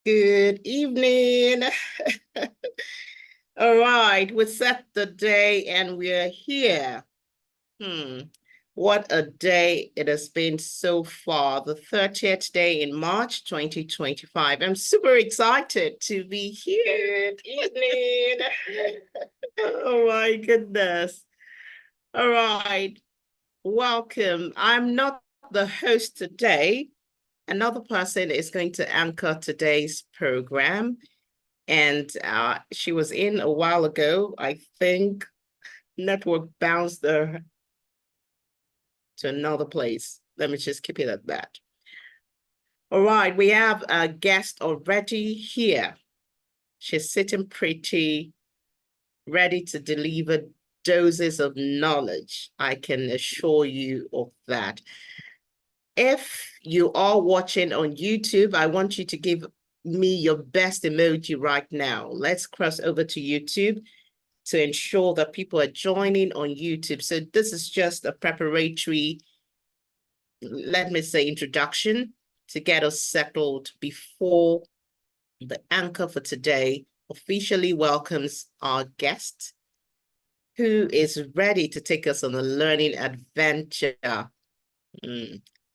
Good evening. All right, we set the day and we're here. What a day it has been so far, the 30th day in March 2025. I'm super excited to be here. Good evening. Oh my goodness. All right, welcome. I'm not the host today. Another person is going to anchor today's program. And she was in a while ago. I think network bounced her to another place. Let me just keep it at that. All right, we have a guest already here. She's sitting pretty, ready to deliver doses of knowledge. I can assure you of that. If you are watching on YouTube, I want you to give me your best emoji right now. Let's cross over to YouTube to ensure that people are joining on YouTube. So this is just a preparatory, let me say, introduction to get us settled before the anchor for today officially welcomes our guest, who is ready to take us on a learning adventure.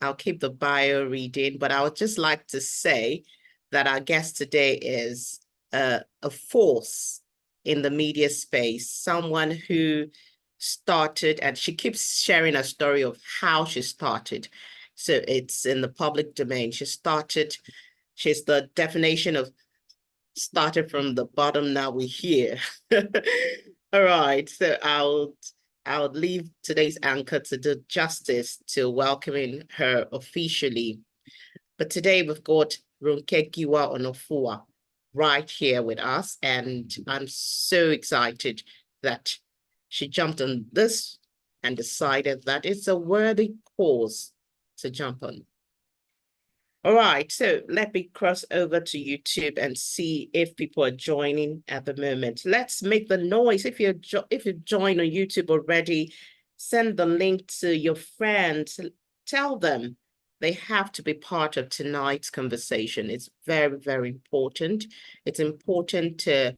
I'll keep the bio reading, but I would just like to say that our guest today is a force in the media space, someone who started, and she keeps sharing a story of how she started. So it's in the public domain. She's the definition of started from the bottom, now we're here. All right, so I'll leave today's anchor to do justice to welcoming her officially. But today we've got Ronke Giwa Onofua right here with us, and I'm so excited that she jumped on this and decided that it's a worthy cause to jump on. All right, so let me cross over to YouTube and see if people are joining at the moment. Let's make the noise. If you've joined on YouTube already, send the link to your friends. Tell them they have to be part of tonight's conversation. It's very, very important. It's important to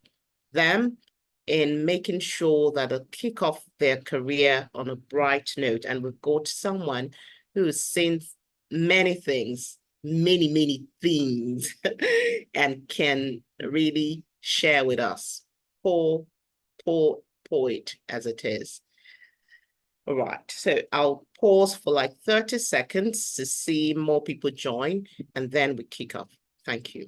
them in making sure that they'll kick off their career on a bright note. And we've got someone who's seen many things, many things, and can really share with us. Poor poet as it is. All right, so I'll pause for like 30 seconds to see more people join, and then we kick off. Thank you.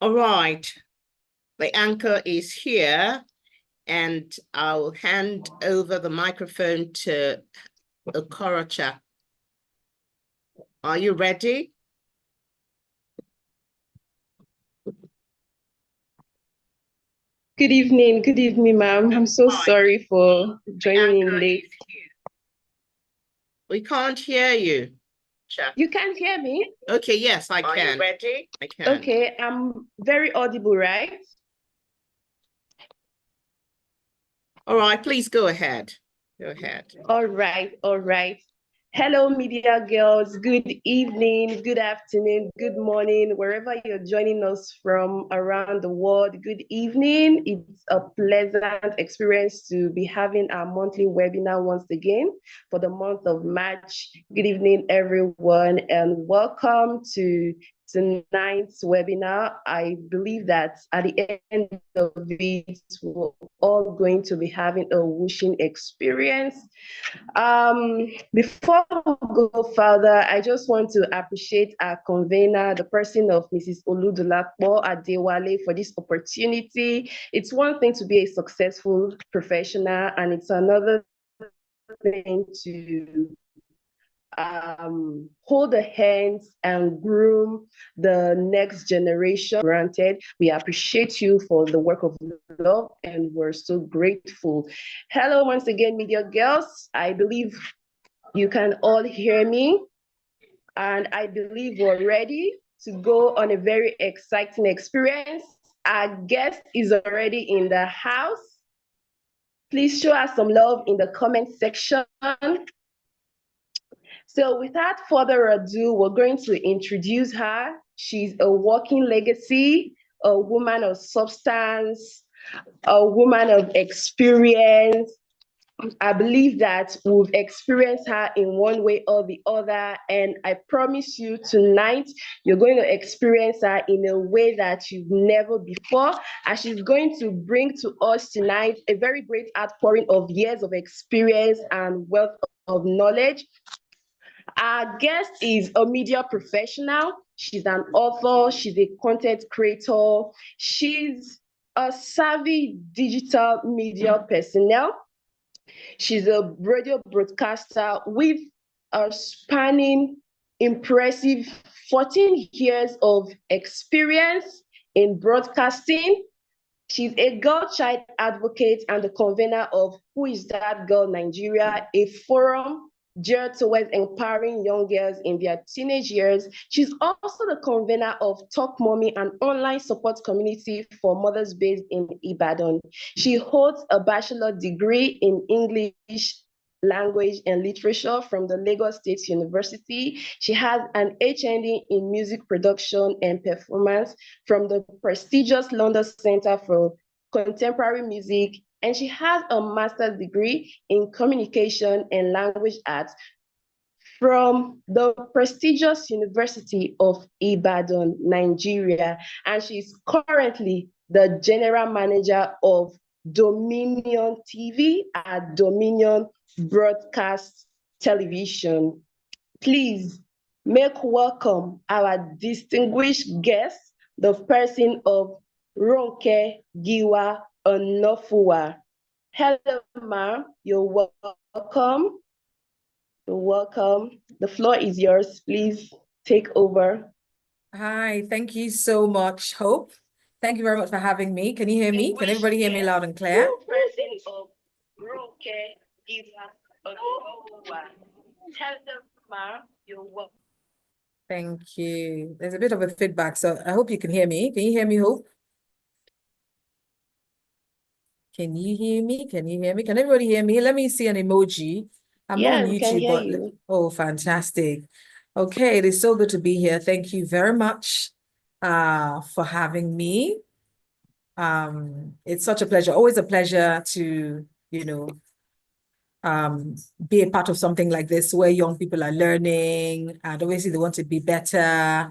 All right, the anchor is here, and I'll hand over the microphone to Okorocha. Are you ready? Good evening, ma'am. I'm so Hi. sorry for joining in late. We can't hear you. Check. You can't hear me? Okay, yes, I Are can. you ready? I can. Okay, I'm very audible, right? All right, please go ahead. Go ahead. All right. Hello, media girls. Good evening, good afternoon, good morning, wherever you're joining us from around the world. Good evening. It's a pleasant experience to be having our monthly webinar once again for the month of March. Good evening, everyone, and welcome to tonight's webinar. I believe that at the end of it, we're all going to be having a whooshing experience. Before we go further, I just want to appreciate our convener, the person of Mrs. Oludolapo Adewale, for this opportunity. It's one thing to be a successful professional, and it's another thing to hold the hands and groom the next generation. Granted, we appreciate you for the work of love, and we're so grateful. Hello, once again, media girls. I believe you can all hear me, and I believe we're ready to go on a very exciting experience. Our guest is already in the house. Please show us some love in the comment section. So without further ado, we're going to introduce her. She's a walking legacy, a woman of substance, a woman of experience. I believe that we've experienced her in one way or the other, and I promise you tonight, you're going to experience her in a way that you've never before, and she's going to bring to us tonight a very great outpouring of years of experience and wealth of knowledge. Our guest is a media professional. She's an author, she's a content creator, she's a savvy digital media personnel. She's a radio broadcaster with a spanning impressive 14 years of experience in broadcasting. She's a girl child advocate and the convener of Who Is That Girl Nigeria, a forum geared towards empowering young girls in their teenage years. She's also the convener of Talk Mommy, an online support community for mothers based in Ibadan. She holds a bachelor degree in English language and literature from the Lagos State University. She has an HND in music production and performance from the prestigious London Center for Contemporary Music, and she has a master's degree in communication and language arts from the prestigious University of Ibadan, Nigeria, and she's currently the general manager of Dominion TV at Dominion Broadcast Television. Please make welcome our distinguished guest, the person of Ronke Giwa Onofua. Hello, ma'am. You're welcome. You're welcome. The floor is yours. Please take over. Hi, thank you so much, Hope. Thank you very much for having me. Can you hear me? Can everybody hear me loud and clear? Person of Ronke Giwa Onofua. Hello, ma'am. You're welcome. Thank you. There's a bit of a feedback, so I hope you can hear me. Can you hear me, Hope? Can you hear me? Can you hear me? Can everybody hear me? Let me see an emoji. I'm not on we can YouTube, hear but you. oh, fantastic. Okay, it is so good to be here. Thank you very much for having me. It's such a pleasure, always a pleasure to, be a part of something like this where young people are learning and obviously they want to be better.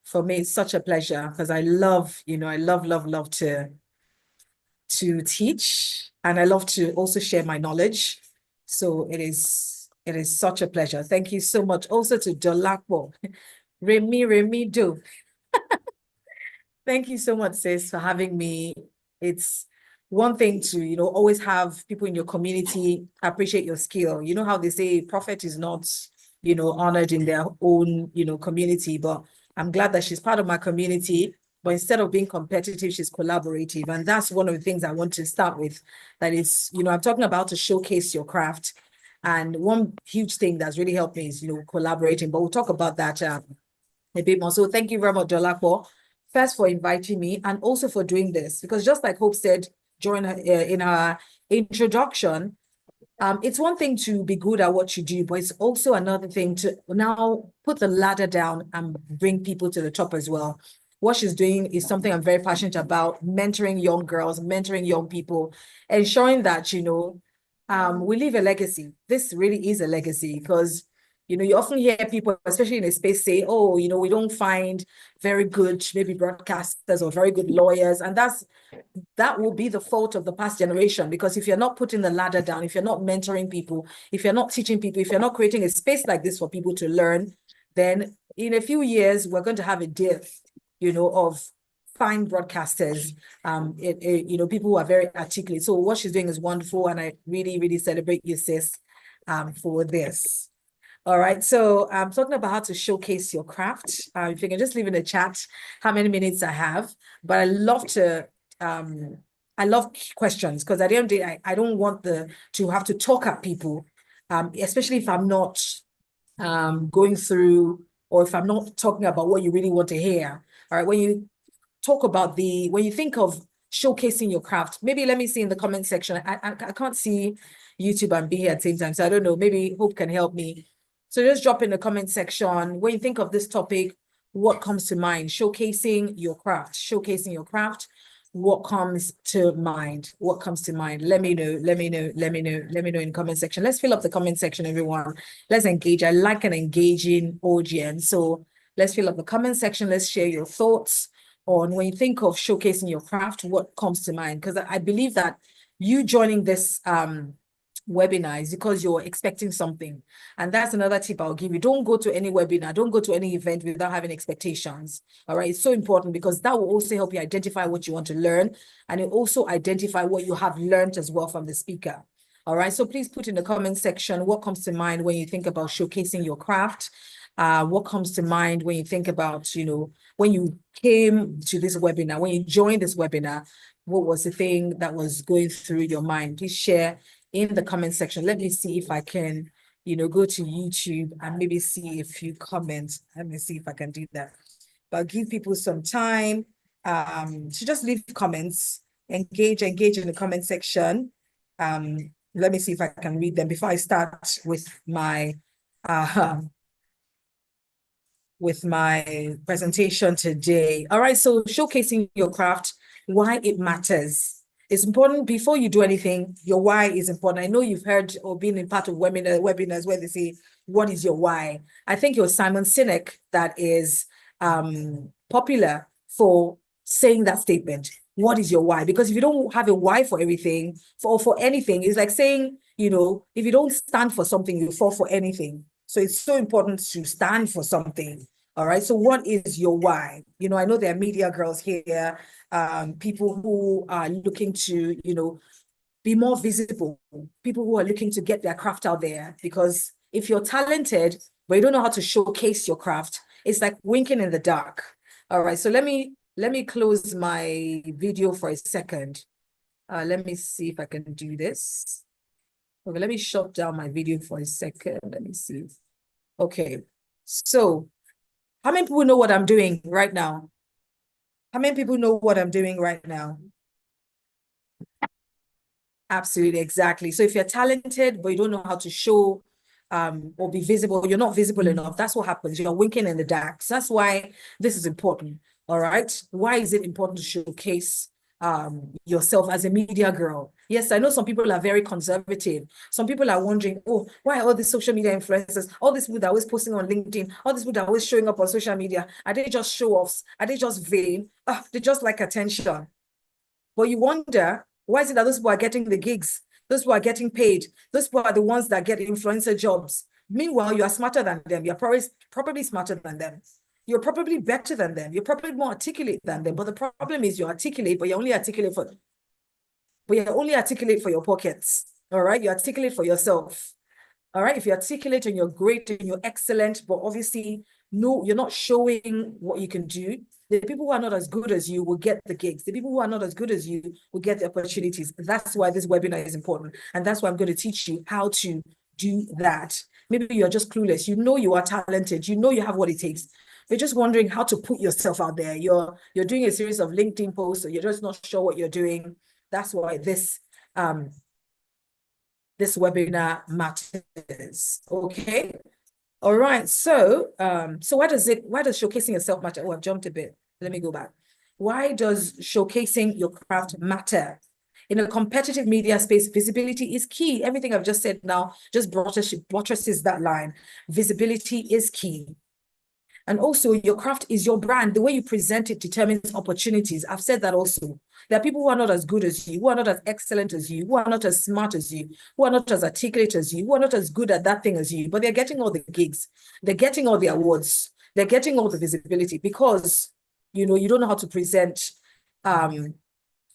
For me, it's such a pleasure because I love, I love to teach, and I love to also share my knowledge. So it is such a pleasure. Thank you so much. Also to Dolapo, Remy Do. Thank you so much, sis, for having me. It's one thing to, always have people in your community appreciate your skill. You know how they say prophet is not, honored in their own, community, but I'm glad that she's part of my community but instead of being competitive, she's collaborative. And that's one of the things I want to start with. That is, I'm talking about to showcase your craft. And one huge thing that's really helped me is, collaborating, but we'll talk about that a bit more. So thank you very much, Dolapo, first for inviting me and also for doing this, because just like Hope said during in her introduction, it's one thing to be good at what you do, but it's also another thing to now put the ladder down and bring people to the top as well. What she's doing is something I'm very passionate about, mentoring young girls, mentoring young people, ensuring that, we leave a legacy. This really is a legacy because, you often hear people, especially in a space, say, oh, we don't find very good, maybe broadcasters or very good lawyers. And that will be the fault of the past generation, because if you're not putting the ladder down, if you're not mentoring people, if you're not teaching people, if you're not creating a space like this for people to learn, then in a few years, we're going to have a dearth, of fine broadcasters, people who are very articulate. So what she's doing is wonderful. And I really, really celebrate you, sis, for this. All right, so I'm talking about how to showcase your craft. If you can just leave in the chat how many minutes I have, but I love questions, because at the end of the day, I don't want to have to talk at people, especially if I'm not going through, or if I'm not talking about what you really want to hear. All right, when you think of showcasing your craft, maybe let me see in the comment section. I can't see YouTube and be here at the same time, so I don't know, maybe Hope can help me. So just drop in the comment section, when you think of this topic, what comes to mind? Showcasing your craft, what comes to mind? What comes to mind? Let me know in the comment section. Let's fill up the comment section, everyone. Let's engage. I like an engaging audience. So let's fill up the comment section. Let's share your thoughts on when you think of showcasing your craft, what comes to mind? Because I believe that you joining this webinar is because you're expecting something. And that's another tip I'll give you. Don't go to any webinar, don't go to any event without having expectations. All right, it's so important, because that will also help you identify what you want to learn, and it also identify what you have learned as well from the speaker. All right, so please put in the comment section what comes to mind when you think about showcasing your craft. What comes to mind when you think about, when you came to this webinar, when you joined this webinar, what was the thing that was going through your mind? Please share in the comment section. Let me see if I can, go to YouTube and maybe see a few comments. Let me see if I can do that. But I'll give people some time to just leave comments, engage in the comment section. Let me see if I can read them before I start with my presentation today. All right, so showcasing your craft, why it matters. It's important before you do anything. Your why is important. I know you've heard or been in part of webinars where they say, what is your why? I think it was Simon Sinek that is popular for saying that statement. What is your why? Because if you don't have a why for everything, for anything, it's like saying, if you don't stand for something, you fall for anything. So it's so important to stand for something. All right. So what is your why? I know there are media girls here, people who are looking to, be more visible, people who are looking to get their craft out there. Because if you're talented, but you don't know how to showcase your craft, it's like winking in the dark. All right. So let me close my video for a second. Let me see if I can do this. Okay, let me shut down my video for a second. Let me see. Okay. So how many people know what I'm doing right now? How many people know what I'm doing right now? Absolutely, exactly. So if you're talented, but you don't know how to show or be visible, you're not visible enough. That's what happens. You're winking in the dark. So that's why this is important. All right. Why is it important to showcase yourself as a media girl? Yes, I know some people are very conservative. Some people are wondering, oh, why are all these social media influencers, all these people that are always posting on LinkedIn, all these people that are always showing up on social media, are they just show-offs? Are they just vain? They just like attention. But you wonder, why is it that those people are getting the gigs? Those people are getting paid. Those people are the ones that get influencer jobs. Meanwhile, you are smarter than them. You're probably smarter than them. You're probably better than them. You're probably more articulate than them. But the problem is you're articulate, but you're only articulate for your pockets. All right. You articulate for yourself. All right. If you articulate and you're great and you're excellent, but obviously, no, you're not showing what you can do. The people who are not as good as you will get the gigs. The people who are not as good as you will get the opportunities. That's why this webinar is important. And that's why I'm going to teach you how to do that. Maybe you're just clueless. You know you are talented. You know you have what it takes. You're just wondering how to put yourself out there. You're doing a series of LinkedIn posts, or you're just not sure what you're doing. That's why this webinar matters. Okay. All right. So why does showcasing yourself matter? Oh, I've jumped a bit. Let me go back. Why does showcasing your craft matter? In a competitive media space, visibility is key. Everything I've just said now just buttresses that line. Visibility is key. And also, your craft is your brand. The way you present it determines opportunities. I've said that also. There are people who are not as good as you, who are not as excellent as you, who are not as smart as you, who are not as articulate as you, who are not as good at that thing as you, but they're getting all the gigs. They're getting all the awards. They're getting all the visibility because, you know, you don't know how to present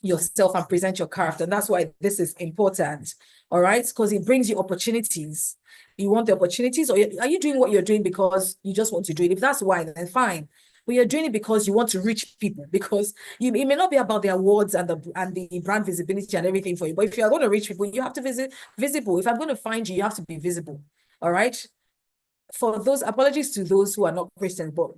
yourself and present your craft. And that's why this is important. All right. Because it brings you opportunities. You want the opportunities, or are you doing what you're doing because you just want to do it? If that's why, then fine. But you're doing it because you want to reach people, because it may not be about the awards and the brand visibility and everything for you. But if you're going to reach people, you have to visit visible. If I'm going to find you, you have to be visible. All right. For those, apologies to those who are not Christians, but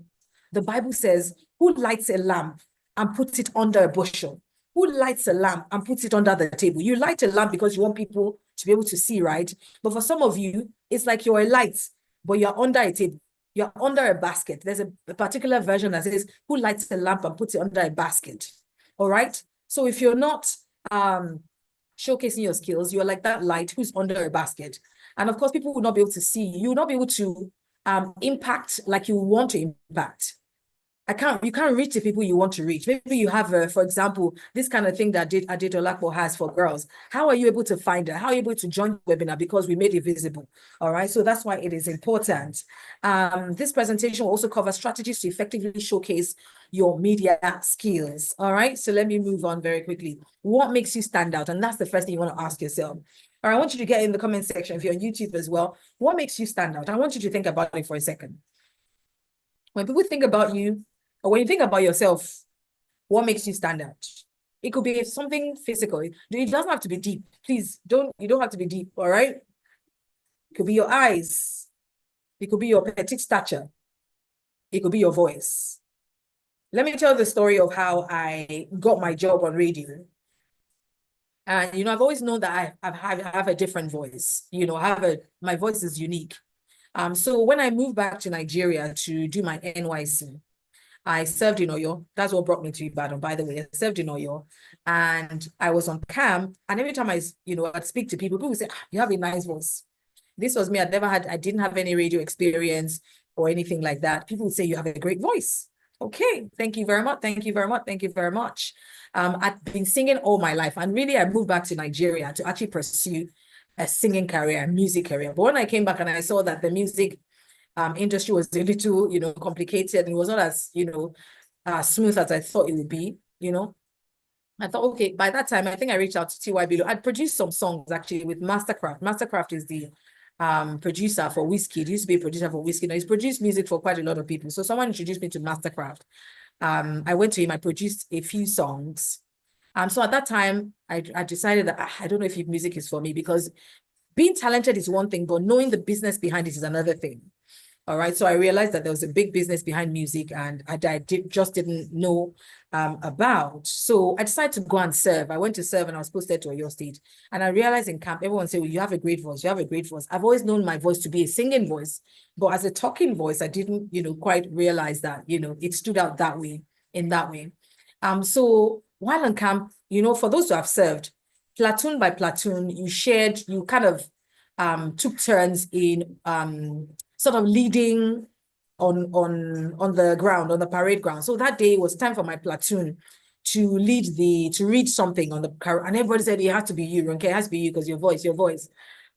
the Bible says, who lights a lamp and puts it under a bushel? Who lights a lamp and puts it under the table? You light a lamp because you want people to be able to see, right? But for some of you, it's like you're a light, but you're under a table. You're under a basket. There's a particular version that says, who lights a lamp and puts it under a basket? All right? So if you're not showcasing your skills, you're like that light who's under a basket. And of course, people will not be able to see you. You will not be able to impact like you want to impact. You can't reach the people you want to reach. Maybe you have, for example, this kind of thing that Adeolapo has for girls. How are you able to find her? How are you able to join the webinar? Because we made it visible. All right. So that's why it is important. This presentation will also cover strategies to effectively showcase your media skills. All right. So let me move on very quickly. What makes you stand out? And that's the first thing you want to ask yourself. All right. I want you to get in the comment section if you're on YouTube as well. What makes you stand out? I want you to think about it for a second. When people think about you, or when you think about yourself, what makes you stand out? It could be something physical. It doesn't have to be deep. Please, you don't have to be deep, all right? It could be your eyes. It could be your petite stature. It could be your voice. Let me tell the story of how I got my job on radio. And, you know, I've always known that I have a different voice. You know, my voice is unique. So when I moved back to Nigeria to do my NYC, I served in Oyo. That's what brought me to Ibadan, by the way. I served in Oyo, and I was on camp. And every time I'd speak to people would say, you have a nice voice. This was me. I didn't have any radio experience or anything like that. People would say, you have a great voice. Okay, thank you very much. Thank you very much. Thank you very much. I've been singing all my life. And really, I moved back to Nigeria to actually pursue a singing career, a music career. But when I came back and I saw that the music industry was a little, you know, complicated. It was not as, you know, smooth as I thought it would be, you know. I thought, okay, by that time, I think I reached out to T.Y. Bello. I'd produced some songs actually with Mastercraft. Mastercraft is the producer for Wizkid. He used to be a producer for Wizkid. Now, he's produced music for quite a lot of people. So someone introduced me to Mastercraft. I went to him, I produced a few songs. So at that time, I decided that I don't know if music is for me, because being talented is one thing, but knowing the business behind it is another thing. All right. So I realized that there was a big business behind music, and I just didn't know about. So I decided to go and serve. I went to serve and I was posted to Oyo State. And I realized in camp, everyone said, well, you have a great voice. You have a great voice. I've always known my voice to be a singing voice, but as a talking voice, I didn't, you know, quite realize that, you know, it stood out that way, in that way. So while in camp, you know, for those who have served, platoon by platoon, you kind of took turns in sort of leading on the ground, on the parade ground. So that day it was time for my platoon to read something on the car, and everybody said, it has to be you, okay, it has to be you because your voice.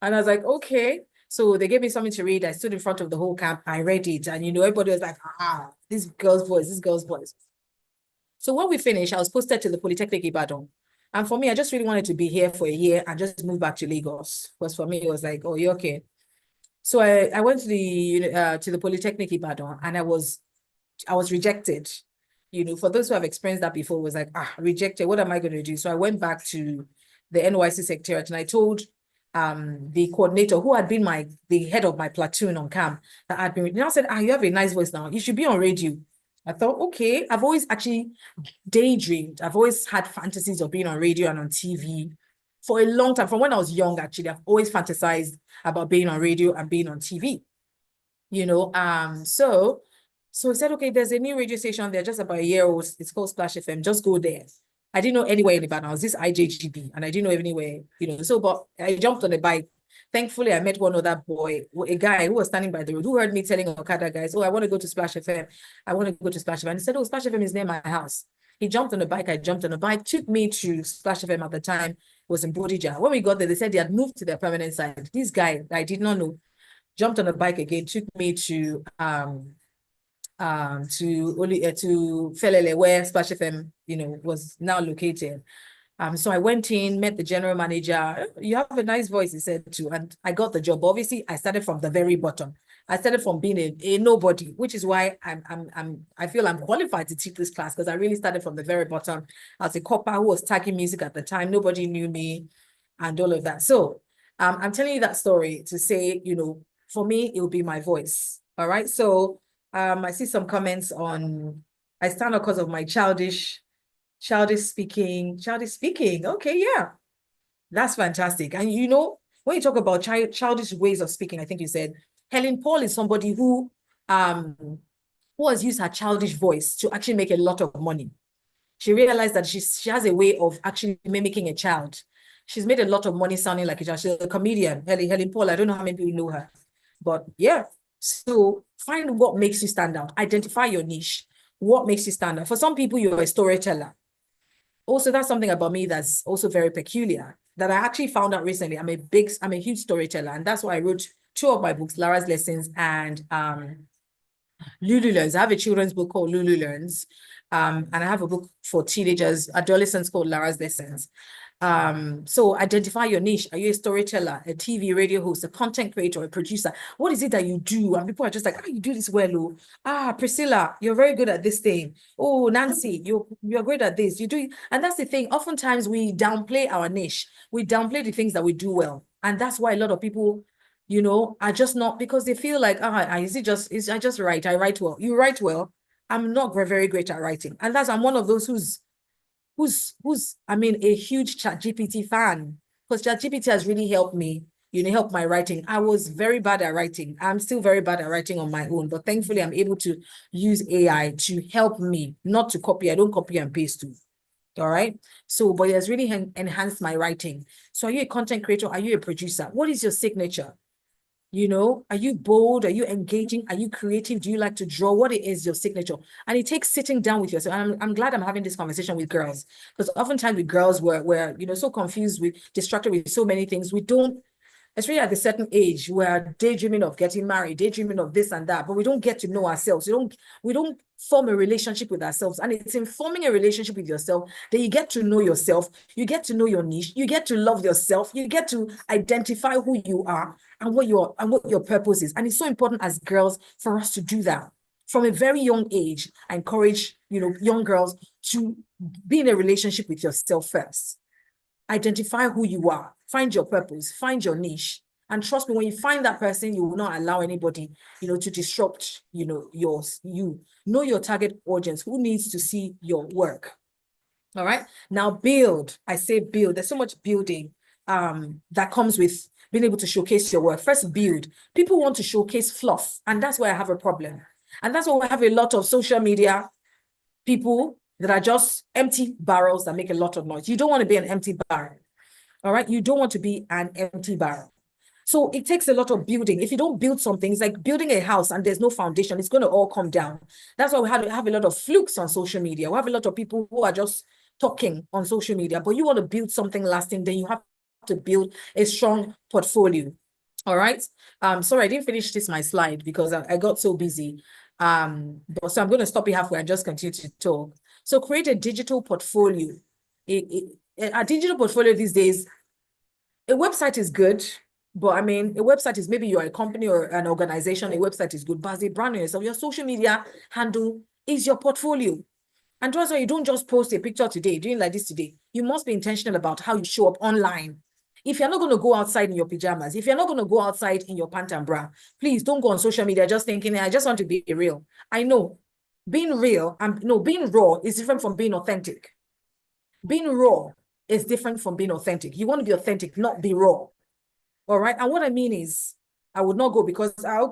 And I was like, okay. So they gave me something to read. I stood in front of the whole camp. I read it, and you know, everybody was like, this girl's voice. So when we finished, I was posted to the Polytechnic Ibadan. And for me, I just really wanted to be here for a year and just move back to Lagos. Because for me, it was like, oh, you're okay. So I went to the Polytechnic Ibadan, and I was rejected. for those who have experienced that before, was like, rejected. What am I going to do? So I went back to the NYC Secretariat and I told the coordinator, who had been the head of my platoon on camp, that I'd been, I said, you have a nice voice now. You should be on radio. I thought, okay, I've always actually daydreamed. I've always had fantasies of being on radio and on TV for a long time. From when I was young, actually, I've always fantasized about being on radio and being on TV. So we said, okay, there's a new radio station there, just about a year old. It's called Splash FM. Just go there. I didn't know anywhere in Ibadan. I was this IJGB, and I didn't know anywhere, So, but I jumped on a bike. Thankfully, I met one other boy, a guy who was standing by the road, who heard me telling Okada guys, I want to go to Splash FM. I want to go to Splash FM. And he said, Splash FM is near my house. He jumped on a bike. I jumped on a bike, took me to Splash FM at the time. It was in Bodija. When we got there, they said they had moved to their permanent site. This guy, I did not know, jumped on a bike again, took me to Felele, where Splash FM, was now located. So I went in, met the general manager. You have a nice voice, he said too, and I got the job. Obviously, I started from the very bottom. I started from being a nobody, which is why I feel I'm qualified to teach this class, because I really started from the very bottom. I was a copper who was tagging music at the time. Nobody knew me and all of that. So I'm telling you that story to say, for me, it will be my voice. All right. So I see some comments on, I stand up because of my childish speaking. Okay, yeah. That's fantastic. And when you talk about childish ways of speaking, I think you said Helen Paul is somebody who has used her childish voice to actually make a lot of money. She realized that she has a way of actually mimicking a child. She's made a lot of money sounding like a child. She's a comedian, Helen Paul. I don't know how many people know her, but yeah. So find what makes you stand out. Identify your niche. What makes you stand out? For some people, you're a storyteller. Also, that's something about me that's also very peculiar, that I actually found out recently. I'm a huge storyteller, and that's why I wrote 2 of my books, Lara's Lessons and Lulu Learns. I have a children's book called Lulu Learns, and I have a book for teenagers, adolescents, called Lara's Lessons. So identify your niche. Are you a storyteller, a TV, radio host, a content creator, a producer? What is it that you do? And people are just like, you do this well. Priscilla, you're very good at this thing. Oh, Nancy, you're great at this. You do. And that's the thing. Oftentimes we downplay our niche. We downplay the things that we do well. And that's why a lot of people, are just not, because they feel like, I just write. I write well. You write well. I'm not very great at writing. And I'm one of those who's a huge ChatGPT fan, because ChatGPT has really helped me, help my writing. I was very bad at writing. I'm still very bad at writing on my own, but thankfully I'm able to use AI to help me, not to copy. I don't copy and paste too. All right. So, but it has really enhanced my writing. So are you a content creator? Are you a producer? What is your signature? Are you bold? Are you engaging? Are you creative? Do you like to draw? What is your signature? And it takes sitting down with yourself. And I'm glad I'm having this conversation with girls, because oftentimes with girls, we're so confused, distracted with so many things. We don't, especially at a certain age, we're daydreaming of getting married, daydreaming of this and that, but we don't get to know ourselves. We don't form a relationship with ourselves. And it's in forming a relationship with yourself that you get to know yourself, you get to know your niche, you get to love yourself, you get to identify who you are and what your purpose is. And it's so important as girls for us to do that. From a very young age, I encourage, young girls to be in a relationship with yourself first. Identify who you are, find your purpose, find your niche. And trust me, when you find that person, you will not allow anybody, to disrupt, yours. You know your target audience, who needs to see your work. All right. Now build. I say build. There's so much building that comes with being able to showcase your work. First, build. People want to showcase fluff, and that's where I have a problem. And that's why we have a lot of social media people that are just empty barrels that make a lot of noise. You don't want to be an empty barrel. All right. You don't want to be an empty barrel. So it takes a lot of building. If you don't build something, it's like building a house and there's no foundation. It's going to all come down. That's why we have a lot of flukes on social media. We have a lot of people who are just talking on social media, but you want to build something lasting, then you have to build a strong portfolio. All right. Sorry, I didn't finish my slide because I got so busy. So I'm going to stop it halfway and just continue to talk. So create a digital portfolio. A digital portfolio these days, a website is good. But a website is, maybe you're a company or an organization, a website is good, but as a brand yourself, your social media handle is your portfolio. And that's why you don't just post a picture today, doing like this today. You must be intentional about how you show up online. If you're not going to go outside in your pajamas, if you're not going to go outside in your pant and bra, please don't go on social media just thinking, I just want to be real. I know being real and no, being raw is different from being authentic. Being raw is different from being authentic. You want to be authentic, not be raw. All right. And what I mean is, I would not go because, I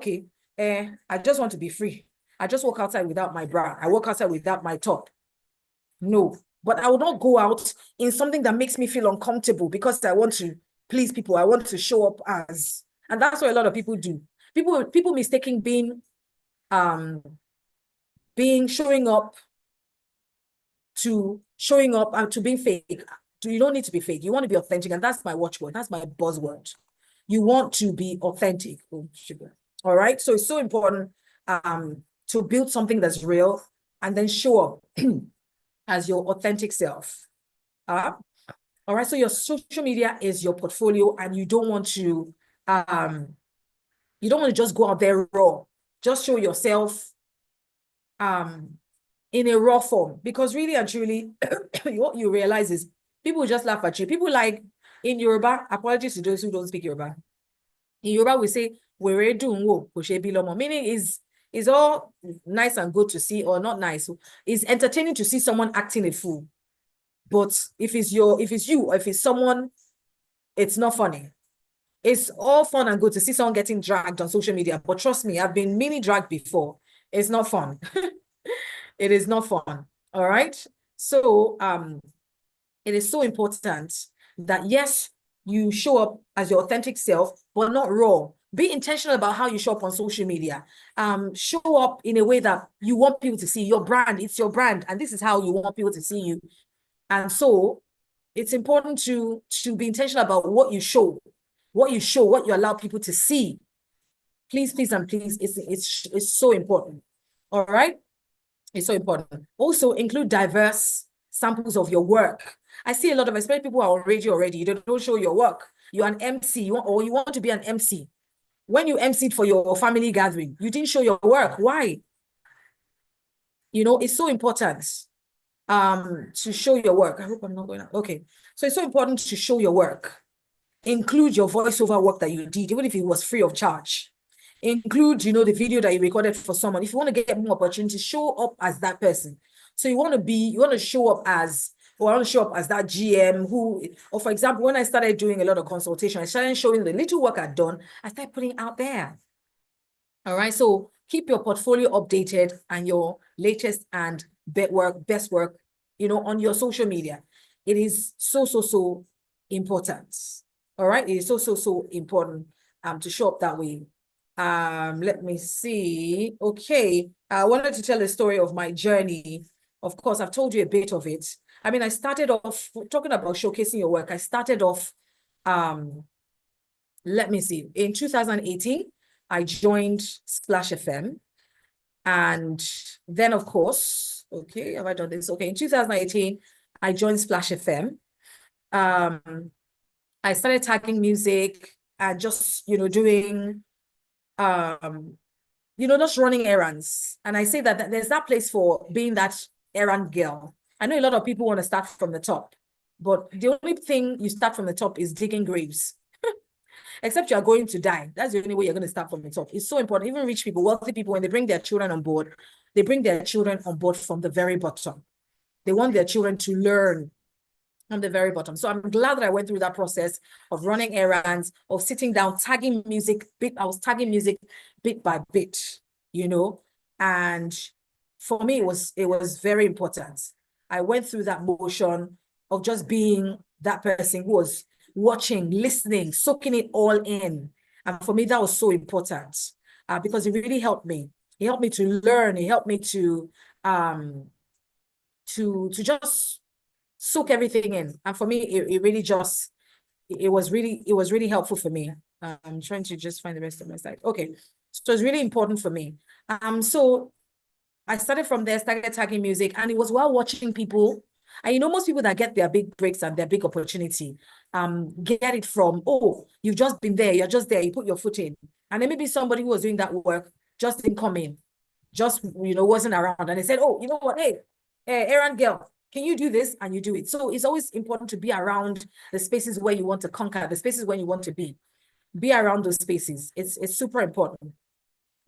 just want to be free. I just walk outside without my bra. I walk outside without my top. No, but I will not go out in something that makes me feel uncomfortable because I want to please people. I want to show up as, and that's what a lot of people do. People mistaking showing up and to being fake. You don't need to be fake. You want to be authentic, and that's my watchword. That's my buzzword. You want to be authentic. Oh, sugar. All right. So it's so important to build something that's real and then show up as your authentic self. All right. So your social media is your portfolio, and you don't want to just go out there raw. Just show yourself in a raw form, because really and truly, what you realize is people just laugh at you. People like in Yoruba, apologies to those who don't speak Yoruba. In Yoruba, we say, meaning is all nice and good to see, or not nice. It's entertaining to see someone acting a fool. But if it's you, or if it's someone, it's not funny. It's all fun and good to see someone getting dragged on social media. But trust me, I've been mini dragged before. It's not fun. It is not fun. All right. So it is so important that, yes, you show up as your authentic self, but not raw. Be intentional about how you show up on social media. Show up in a way that you want people to see your brand. It's your brand, and this is how you want people to see you. And so it's important to be intentional about what you show, what you allow people to see. Please, please, and please, it's so important. All right. It's so important. Also include diverse samples of your work. I see a lot of, especially people who are on radio already, you don't show your work. You're an MC, you want to be an MC. When you MC'd for your family gathering, you didn't show your work. Why? It's so important to show your work. I hope I'm not going out. Okay. So it's so important to show your work. Include your voiceover work that you did, even if it was free of charge. Include, the video that you recorded for someone. If you want to get more opportunities, show up as that person. So you want to show up as that GM or for example, when I started doing a lot of consultation, I started showing the little work I'd done, I started putting out there. All right. So keep your portfolio updated and your latest and best work, on your social media. It is so important. All right. It is so important to show up that way. Let me see. Okay. I wanted to tell a story of my journey. Of course, I've told you a bit of it. I mean, I started off talking about showcasing your work. I started off, let me see. In 2018, I joined Splash FM. And then, of course, okay, have I done this? Okay, in 2018, I joined Splash FM. I started tagging music and just, doing, just running errands. And I say that there's that place for being that errand girl. I know a lot of people want to start from the top, but the only thing you start from the top is digging graves. Except you are going to die. That's the only way you're going to start from the top. It's so important. Even rich people, wealthy people, when they bring their children on board, they bring their children on board from the very bottom. They want their children to learn from the very bottom. So I'm glad that I went through that process of running errands, of sitting down, tagging music. I was tagging music bit by bit, and for me, it was very important. I went through that motion of just being that person who was watching, listening, soaking it all in. And for me, that was so important because it really helped me. It helped me to learn. It helped me to just soak everything in. And for me, it was really helpful for me. I'm trying to just find the rest of my slide. Okay. So it's really important for me. So I started from there, started tagging music, and it was while watching people. And most people that get their big breaks and their big opportunity, get it from, you've just been there, you're just there, you put your foot in. And then maybe somebody who was doing that work just didn't come in, just, wasn't around. And they said, you know what, hey, errand girl, can you do this? And you do it. So it's always important to be around the spaces where you want to conquer, the spaces where you want to be. Be around those spaces. It's super important.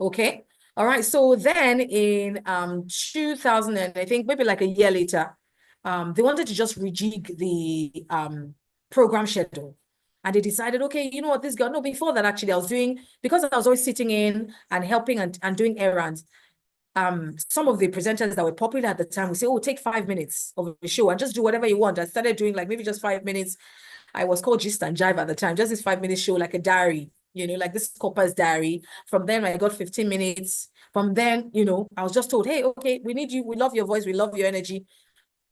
Okay. All right. So then in 2000, and I think maybe like a year later, they wanted to just rejig the program schedule. And they decided, okay, you know what, this girl, no, before that, actually, I was doing, because I was always sitting in and helping and doing errands. Some of the presenters that were popular at the time would say, oh, take 5 minutes of the show and just do whatever you want. I started doing like maybe just 5 minutes. I was called Gist and Jive at the time, just this 5-minute show, like a diary, you know, like this Copper's diary. From then I got 15 minutes. From then, you know, I was just told, hey, okay, we need you. We love your voice. We love your energy.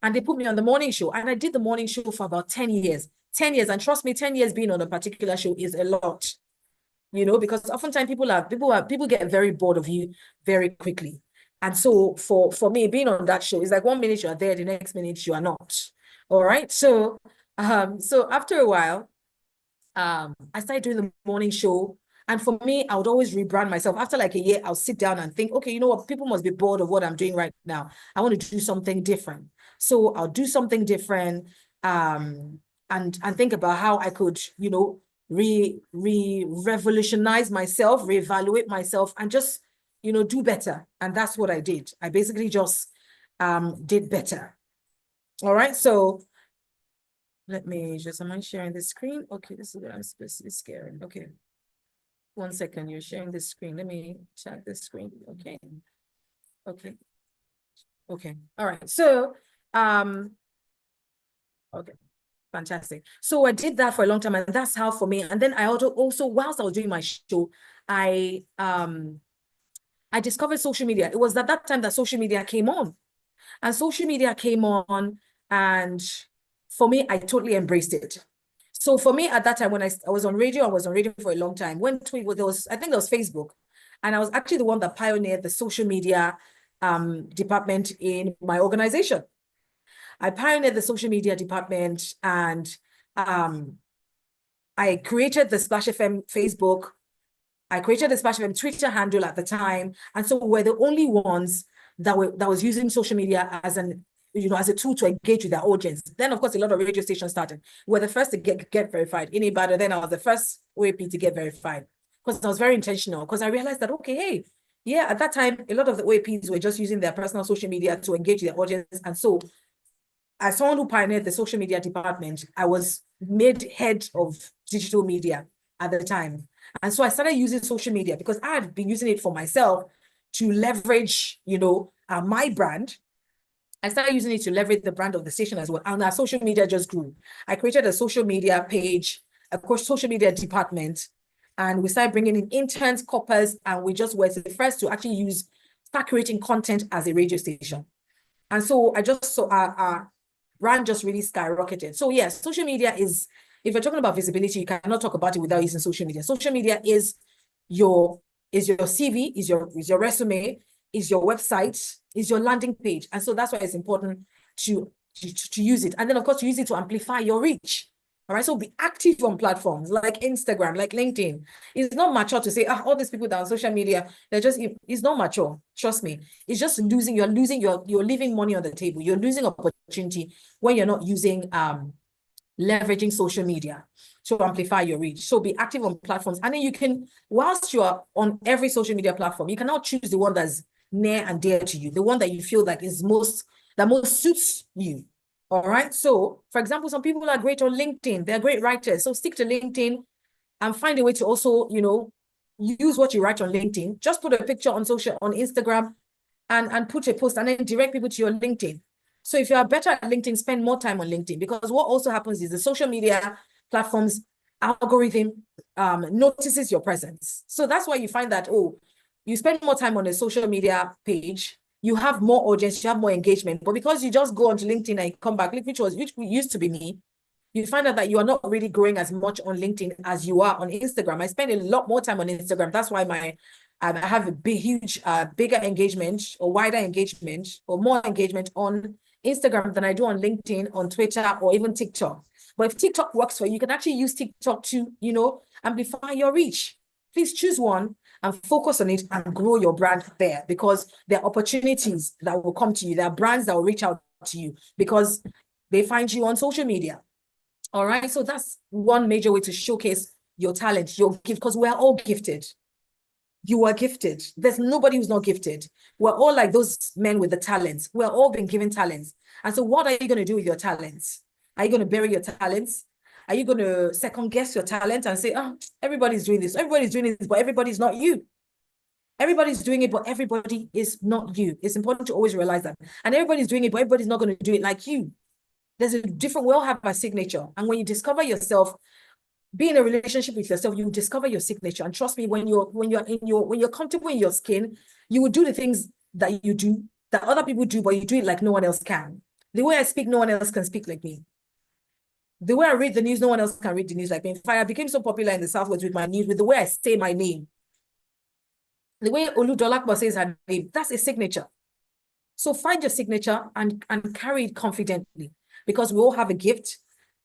And they put me on the morning show. And I did the morning show for about 10 years. 10 years. And trust me, 10 years being on a particular show is a lot, you know, because oftentimes people get very bored of you very quickly. And so for me, being on that show, it's like 1 minute you are there, the next minute you are not. All right. So after a while, I started doing the morning show. And for me, I would always rebrand myself. After like a year, I'll sit down and think, okay, you know what? People must be bored of what I'm doing right now. I want to do something different. So I'll do something different, and think about how I could, you know, revolutionize myself, reevaluate myself, and just, you know, do better. And that's what I did. I basically just did better. All right. So let me just, am I sharing the screen? Okay, this is what I'm supposed to be scaring. Okay. 1 second, you're sharing the screen. Let me check the screen. Okay. Okay. Okay. All right. So, okay. Fantastic. So I did that for a long time, and that's how for me. And then I also whilst I was doing my show, I discovered social media. It was at that time that social media came on. And social media came on, and for me, I totally embraced it. So for me, at that time, when I was on radio, I was on radio for a long time. When there was, I think there was Facebook, and I was actually the one that pioneered the social media department in my organization. I pioneered the social media department, and I created the Splash FM Facebook. I created the Splash FM Twitter handle at the time, and so we're the only ones that was using social media as as a tool to engage with their audience. Then, of course, a lot of radio stations started. We're the first to get verified. Anybody, then I was the first OAP to get verified, because I was very intentional, because I realized that, okay, hey, yeah, at that time, a lot of the OAPs were just using their personal social media to engage their audience. And so as someone who pioneered the social media department, I was made head of digital media at the time. And so I started using social media because I had been using it for myself to leverage, my brand. I started using it to leverage the brand of the station as well. And our social media just grew. I created a social media page, of course, social media department, and we started bringing in interns, coppers, and we just were the first to actually start creating content as a radio station. And so I just saw our brand just really skyrocketed. So yes, social media is, if you're talking about visibility, you cannot talk about it without using social media. Social media is your CV, is your resume, is your website, is your landing page. And so that's why it's important to use it. And then, of course, you use it to amplify your reach. All right, so be active on platforms like Instagram, like LinkedIn. It's not mature to say, all these people that are on social media, it's not mature. Trust me. It's just you're leaving money on the table. You're losing opportunity when you're not using, leveraging social media to amplify your reach. So be active on platforms. And then you can, whilst you are on every social media platform, you can now choose the one that's near and dear to you, the one that you feel like that most suits you. All right. So, for example, some people are great on LinkedIn. They're great writers. So stick to LinkedIn and find a way to also, use what you write on LinkedIn. Just put a picture on Instagram and put a post and then direct people to your LinkedIn. So if you are better at LinkedIn, spend more time on LinkedIn, because what also happens is the social media platforms algorithm notices your presence. So that's why you find that, you spend more time on a social media page, you have more audience, you have more engagement. But because you just go onto LinkedIn and come back, which used to be me, you find out that you are not really growing as much on LinkedIn as you are on Instagram. I spend a lot more time on Instagram. That's why I have a bigger engagement or wider engagement or more engagement on Instagram than I do on LinkedIn, on Twitter, or even TikTok. But if TikTok works for you, you can actually use TikTok to, amplify your reach. Please choose one and focus on it and grow your brand there, because there are opportunities that will come to you. There are brands that will reach out to you because they find you on social media. All right. So that's one major way to showcase your talent, your gift, because we're all gifted. You are gifted. There's nobody who's not gifted. We're all like those men with the talents. We're all been given talents. And so what are you going to do with your talents? Are you going to bury your talents? Are you going to second guess your talent and say, oh, everybody's doing this. Everybody's doing this, but everybody's not you. Everybody's doing it, but everybody is not you. It's important to always realize that. And everybody's doing it, but everybody's not going to do it like you. There's a different, we all have a signature. And when you discover yourself, be in a relationship with yourself, you discover your signature. And trust me, when you're comfortable in your skin, you will do the things that you do, that other people do, but you do it like no one else can. The way I speak, no one else can speak like me. The way I read the news, no one else can read the news like me. In fact, I became so popular in the Southwest with my news, with the way I say my name. The way Olu Dolakbo says her name, that's a signature. So find your signature and carry it confidently, because we all have a gift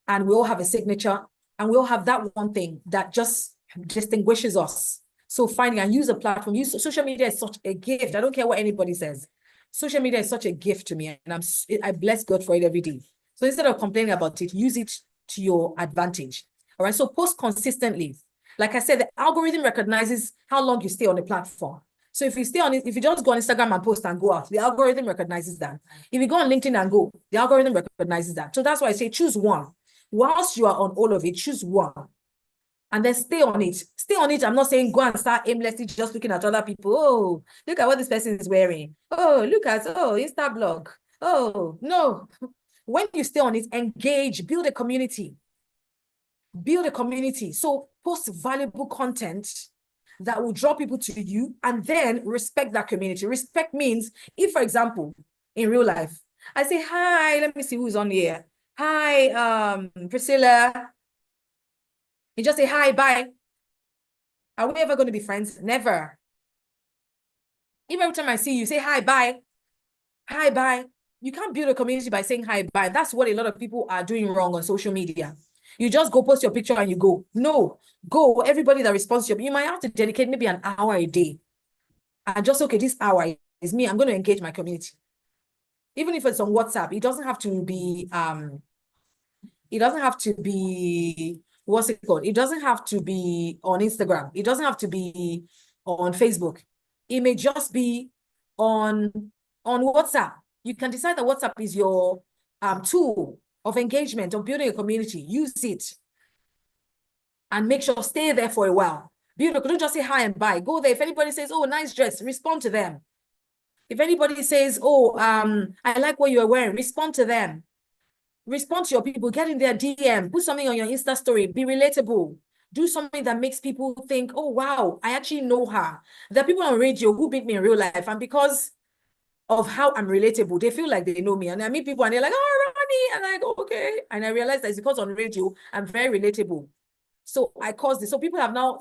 and we all have a signature and we all have that one thing that just distinguishes us. So finding and use a platform, use social media is such a gift. I don't care what anybody says. Social media is such a gift to me, and I bless God for it every day. So instead of complaining about it, use it to your advantage. All right. So post consistently. Like I said, the algorithm recognizes how long you stay on the platform. So if you stay on it, if you just go on Instagram and post and go out, the algorithm recognizes that. If you go on LinkedIn and go, the algorithm recognizes that. So that's why I say choose one. Whilst you are on all of it, choose one. And then stay on it. Stay on it. I'm not saying go and start aimlessly just looking at other people. Oh, look at what this person is wearing. Oh, look at, Instablog. Oh, no. When you stay on it, engage, build a community. Build a community. So post valuable content that will draw people to you, and then respect that community. Respect means, if, for example, in real life, I say, hi, let me see who's on here. Hi, Priscilla. You just say, hi, bye. Are we ever going to be friends? Never. Even every time I see you, say, hi, bye. Hi, bye. You can't build a community by saying hi, bye. That's what a lot of people are doing wrong on social media. You just go post your picture and you go. No, go. Everybody that responds to you might have to dedicate maybe an hour a day. And just, okay, this hour is me. I'm going to engage my community. Even if it's on WhatsApp, it doesn't have to be, what's it called? It doesn't have to be on Instagram. It doesn't have to be on Facebook. It may just be on WhatsApp. You can decide that WhatsApp is your tool of engagement, of building a community. Use it and make sure stay there for a while. Beautiful. Don't just say hi and bye. Go there. If anybody says, oh, nice dress, respond to them. If anybody says, oh, I like what you're wearing, respond to them. Respond to your people. Get in their DM. Put something on your Insta story. Be relatable. Do something that makes people think, oh, wow, I actually know her. There are people on radio who meet me in real life, and because of how I'm relatable, they feel like they know me. And I meet people and they're like, oh, Ronnie. And I go, okay. And I realize that it's because on radio, I'm very relatable. So I caused this. So people now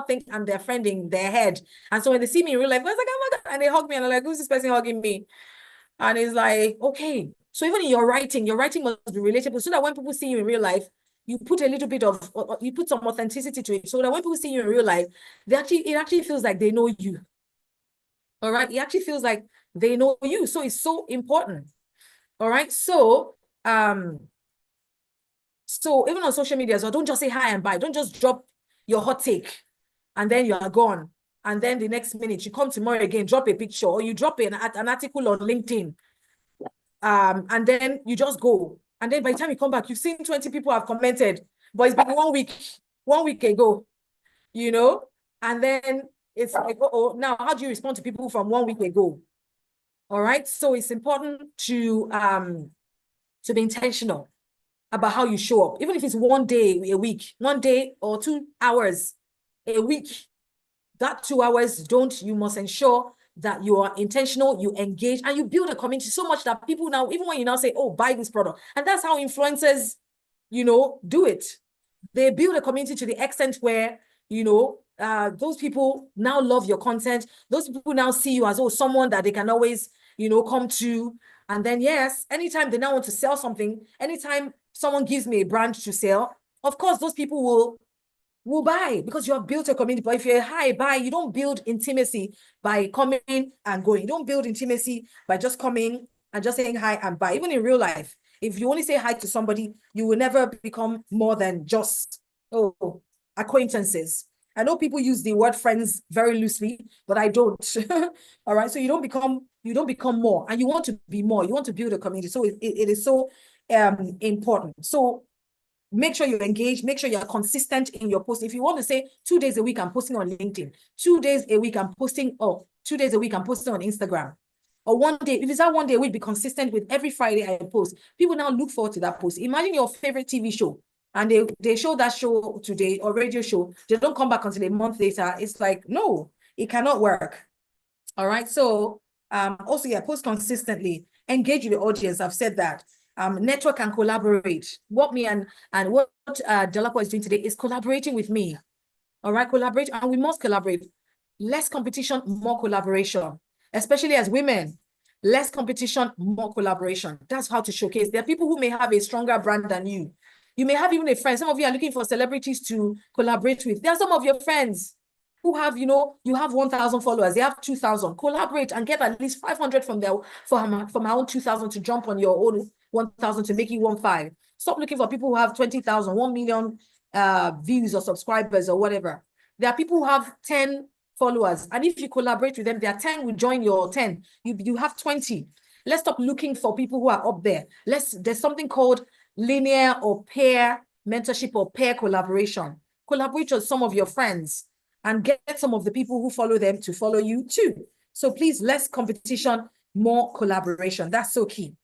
think I'm their friend in their head. And so when they see me in real life, I was like, oh my God. And they hug me and they're like, who's this person hugging me? And it's like, okay. So even in your writing must be relatable, so that when people see you in real life, you put a little bit of, you put some authenticity to it, so that when people see you in real life, it actually feels like they know you. All right. It actually feels like they know you. So it's so important. All right. So, so even on social media, so don't just say hi and bye. Don't just drop your hot take and then you are gone. And then the next minute you come tomorrow again, drop a picture, or you drop an article on LinkedIn. And then you just go. And then by the time you come back, you've seen 20 people have commented, but it's been 1 week ago, you know? And then it's like, oh, now how do you respond to people from 1 week ago? All right. So it's important to be intentional about how you show up, even if it's 1 day a week, 1 day or 2 hours a week. That 2 hours, you must ensure that you are intentional, you engage, and you build a community so much that people now, even when you now say, oh, buy this product, and that's how influencers, do it. They build a community to the extent where, those people now love your content. Those people now see you as, someone that they can always, come to. And then, yes, anytime they now want to sell something, anytime someone gives me a brand to sell, of course, those people will will buy because you have built a community. But if you're a hi, bye, you don't build intimacy by coming and going. You don't build intimacy by just coming and just saying hi and bye. Even in real life, if you only say hi to somebody, you will never become more than just acquaintances. I know people use the word friends very loosely, but I don't. All right. So you don't become more, and you want to be more. You want to build a community. So it is so important. So make sure you engage, make sure you're consistent in your post. If you want to say 2 days a week, I'm posting on LinkedIn, 2 days a week, I'm posting, 2 days a week, I'm posting on Instagram. Or one day, if it's that 1 day a week, be consistent with every Friday I post. People now look forward to that post. Imagine your favorite TV show and they show that show today or radio show. They don't come back until a month later. It's like, no, it cannot work. All right. So also, yeah, post consistently, engage with the audience. I've said that. Network and collaborate. What me and what Dolapo is doing today is collaborating with me. All right, collaborate, and we must collaborate. Less competition, more collaboration, especially as women. Less competition, more collaboration. That's how to showcase. There are people who may have a stronger brand than you. You may have even a friend. Some of you are looking for celebrities to collaborate with. There are some of your friends who have, you have 1,000 followers, they have 2,000. Collaborate and get at least 500 from my own 2,000 to jump on your own 1,000 to make you 1.5. Stop looking for people who have 20,000, 1 million views or subscribers or whatever. There are people who have 10 followers, and if you collaborate with them, their 10 will join your 10. You have 20. Let's stop looking for people who are up there. There's something called linear or peer mentorship or peer collaboration. Collaborate with some of your friends and get some of the people who follow them to follow you too. So please, less competition, more collaboration. That's so key.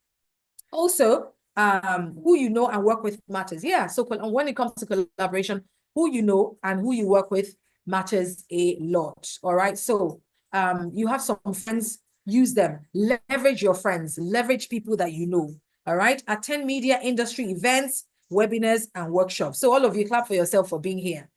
Also, who you know and work with matters. Yeah, so when it comes to collaboration, who you know and who you work with matters a lot. All right, so you have some friends, use them. Leverage your friends, leverage people that you know. All right, attend media industry events, webinars, and workshops. So all of you, clap for yourself for being here.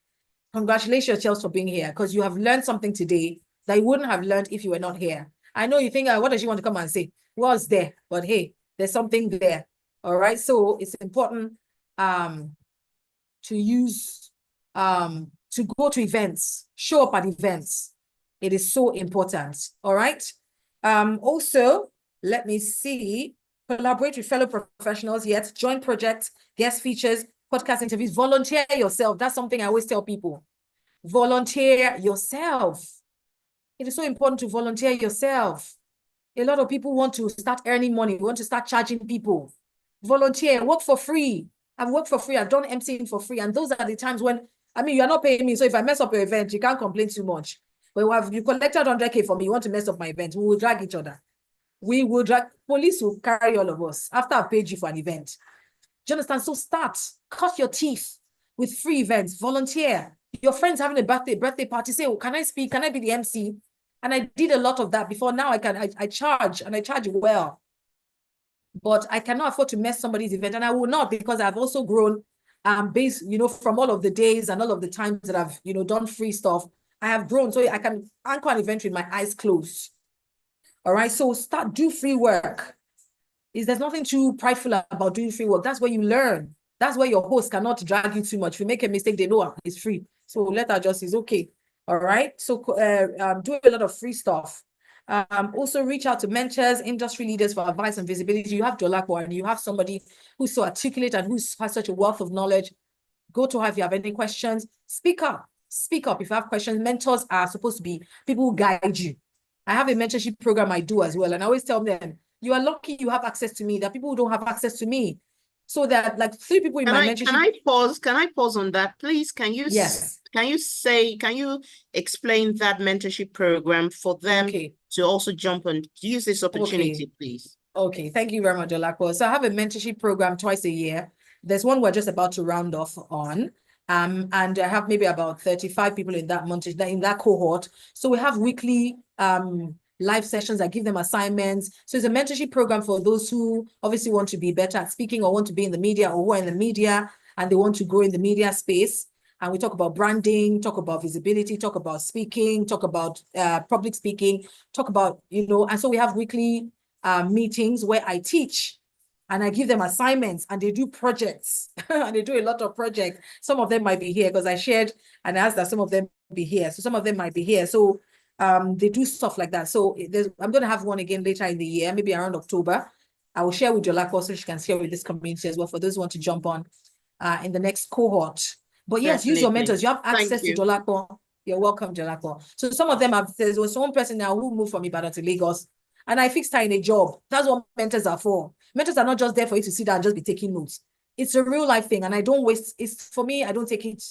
Congratulations yourselves for being here, because you have learned something today that you wouldn't have learned if you were not here. I know you think, what does she want to come and say? What's there? But hey, there's something there. All right. So it's important to use to go to events, show up at events. It is so important. All right. Also, let me see. Collaborate with fellow professionals, yet join projects, guest features, podcast interviews, volunteer yourself. That's something I always tell people. Volunteer yourself. It is so important to volunteer yourself. A lot of people want to start earning money, want to start charging people. Volunteer, work for free. I've worked for free, I've done emceeing for free. And those are the times when, you're not paying me. So if I mess up your event, you can't complain too much. But you collected 100K from me, you want to mess up my event, we will drag each other. Police will carry all of us after I've paid you for an event. Do you understand? So start, cut your teeth with free events, volunteer. Your friends having a birthday party, say, can I speak? Can I be the MC? And I did a lot of that before. Now I charge, and I charge well. But I cannot afford to mess somebody's event, and I will not, because I've also grown based, from all of the days and all of the times that I've, done free stuff. I have grown, so I can anchor an event with my eyes closed. All right, so do free work. There's nothing too prideful about doing free work. That's where you learn. That's where your host cannot drag you too much. If you make a mistake, they know it's free. So let her just, is okay. All right. So do a lot of free stuff. Also reach out to mentors, industry leaders for advice and visibility. You have Dolapo, and you have somebody who's so articulate and who has such a wealth of knowledge. Go to her if you have any questions. Speak up. Speak up if you have questions. Mentors are supposed to be people who guide you. I have a mentorship program I do as well. And I always tell them, you are lucky you have access to me. There are people who don't have access to me. So that like 3 people in my mentorship. Can I pause on that, please? Can you explain that mentorship program for them to also jump and use this opportunity, please? Okay, thank you very much, Dolapo. So I have a mentorship program twice a year. There's one we're just about to round off on. And I have maybe about 35 people in that cohort. So we have weekly live sessions. I give them assignments. So it's a mentorship program for those who obviously want to be better at speaking, or want to be in the media, or who are in the media and they want to grow in the media space. And we talk about branding, talk about visibility, talk about speaking, talk about public speaking, talk about, and so we have weekly meetings where I teach and I give them assignments and they do projects and they do a lot of projects. Some of them might be here because I shared and asked that some of them be here. So some of them might be here. So they do stuff like that. So I'm going to have one again later in the year, maybe around October. I will share with Jolakwa so she can share with this community as well for those who want to jump on in the next cohort. But yes, use your Definitely. mentors. You have access to you. Jolakwa. You're welcome, Jolakwa. So some of them there was one person now who moved from Ibadan to Lagos, and I fixed her in a job. That's what mentors are for. Mentors are not just there for you to sit down and just be taking notes. It's a real life thing, and I don't waste. It's for me. I don't take it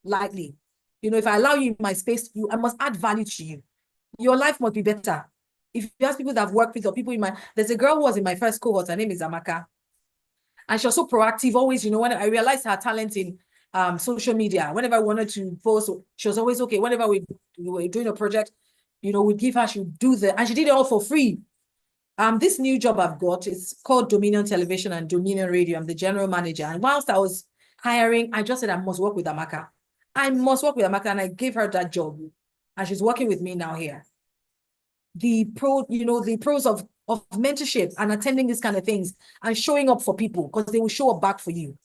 lightly. You know, if I allow you in my space, I must add value to you. Your life must be better. If you ask people that I've worked with or people there's a girl who was in my first cohort. Her name is Amaka, and she was so proactive. Always, you know, when I realized her talent in social media, whenever I wanted to post, she was always okay. Whenever we were doing a project, you know, we'd give her, she would do and she did it all for free. This new job I've got is called Dominion Television and Dominion Radio. I'm the general manager. And whilst I was hiring, I just said I must work with Amaka. I must work with Amaka, and I gave her that job. And she's working with me now here. The pros of mentorship and attending these kind of things and showing up for people, because they will show up back for you.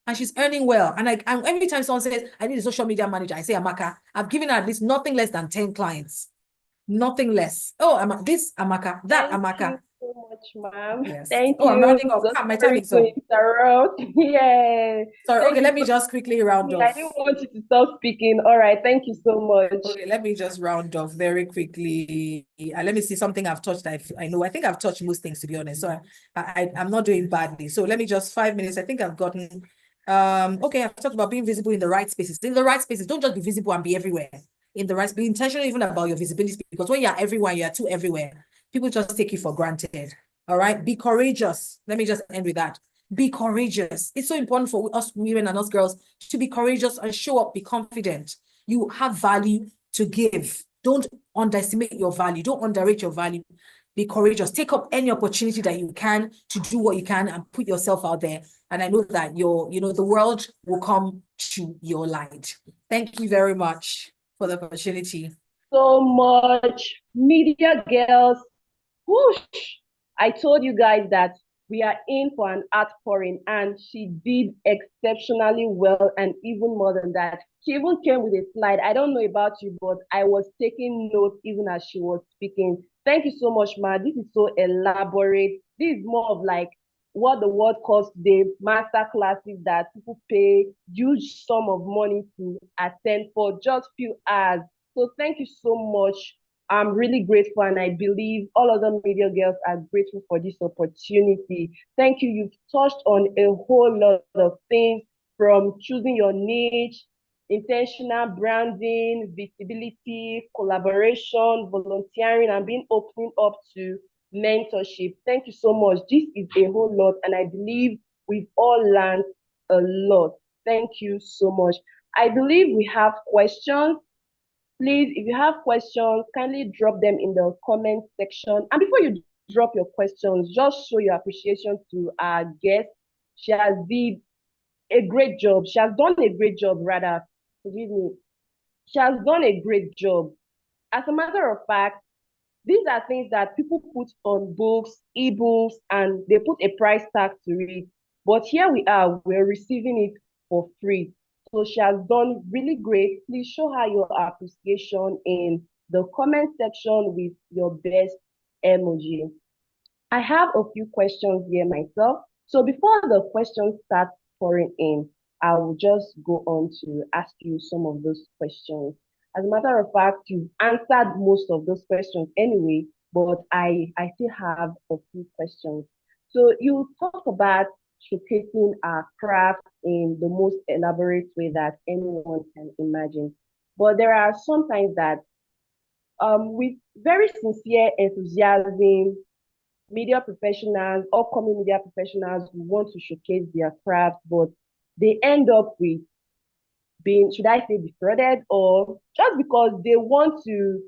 And she's earning well. And every time someone says, I need a social media manager, I say, Amaka, I've given her at least nothing less than 10 clients. Nothing less. Oh, this Amaka, that Amaka. Thank you so much, ma'am. Yes. Thank you. I'm you. rounding off. My time is up. Yeah. Sorry. Thank Okay, you let me just quickly round off. I didn't want you to stop speaking. All right. Thank you so much. Okay, let me just round off very quickly. Let me see something I've touched. I think I've touched most things, to be honest. So I'm not doing badly. So let me just 5 minutes. I think I've gotten. Okay, I've talked about being visible in the right spaces. In the right spaces, don't just be visible and be everywhere. In the right, be intentional even about your visibility, because when you're everywhere, you're too everywhere. People just take you for granted. All right, be courageous. Let me just end with that. Be courageous. It's so important for us women and us girls to be courageous and show up, be confident. You have value to give. Don't underestimate your value. Don't underrate your value. Be courageous. Take up any opportunity that you can to do what you can and put yourself out there. And I know that the world will come to your light. Thank you very much for the opportunity. So much, media girls. Whoosh. I told you guys that we are in for an outpouring, and she did exceptionally well, and even more than that. She even came with a slide. I don't know about you, but I was taking notes even as she was speaking. Thank you so much, Ma. This is so elaborate. This is more of like what the world calls the master classes that people pay huge sum of money to attend for just few hours. So thank you so much. I'm really grateful, and I believe all other media girls are grateful for this opportunity. Thank you. You've touched on a whole lot of things, from choosing your niche, intentional branding, visibility, collaboration, volunteering, and being opening up to mentorship. Thank you so much. This is a whole lot, and I believe we've all learned a lot. Thank you so much. I believe we have questions. Please, if you have questions, kindly drop them in the comment section. And before you drop your questions, just show your appreciation to our guest. She has did a great job. She has done a great job, rather. Forgive me. She has done a great job. As a matter of fact, these are things that people put on books, ebooks, and they put a price tag to it. But here we are, we're receiving it for free. So she has done really great. Please show her your appreciation in the comment section with your best emoji. I have a few questions here myself. So before the questions start pouring in, I will just go on to ask you some of those questions. As a matter of fact, you've answered most of those questions anyway, but I still have a few questions. So you talk about showcasing our craft in the most elaborate way that anyone can imagine. But there are sometimes that with very sincere enthusiasm, media professionals, upcoming media professionals who want to showcase their craft, but they end up with being, should I say, defrauded, or just because they want to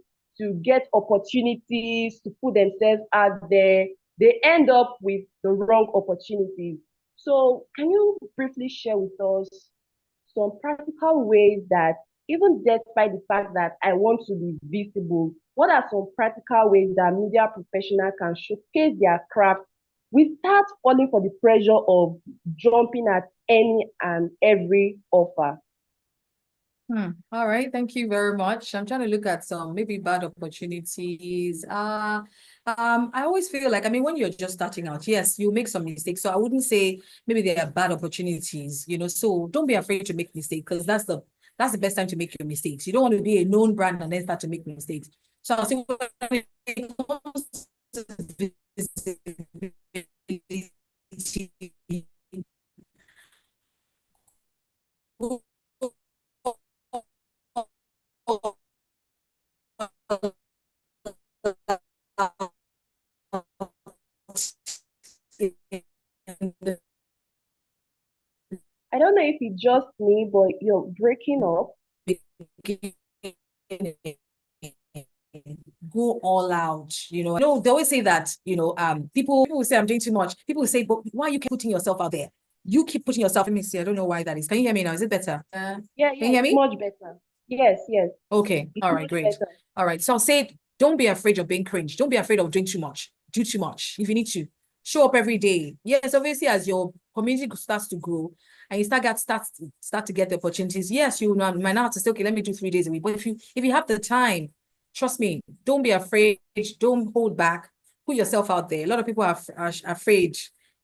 get opportunities to put themselves out there, they end up with the wrong opportunities. So can you briefly share with us some practical ways that, even despite the fact that I want to be visible, what are some practical ways that media professionals can showcase their craft we start falling for the pressure of jumping at any and every offer. All right, thank you very much. I'm trying to look at some maybe bad opportunities. I always feel like, I mean, when you're just starting out, yes, you make some mistakes. So I wouldn't say maybe there are bad opportunities, you know. So don't be afraid to make mistakes, because that's the best time to make your mistakes. You don't want to be a known brand and then start to make mistakes. So I'll say when it comes to visibility, I don't know if it's just me, but you're breaking up. Go all out, you know. They always say that, you know, people will say I'm doing too much. People will say, but why you keep putting yourself out there? You keep putting yourself. Let me see. I don't know why that is. Can you hear me now? Is it better? Yeah, Can you hear it's me? much better. Yes, yes, Okay. it's All right, much great. better. All right. So I'll say, don't be afraid of being cringe. Don't be afraid of doing too much. Do too much. If you need to, show up every day. Yes, obviously, as your community starts to grow and you start to get the opportunities, yes, you might not have to say, okay, let me do 3 days a week. But if you have the time, trust me, don't be afraid. Don't hold back. Put yourself out there. A lot of people are afraid.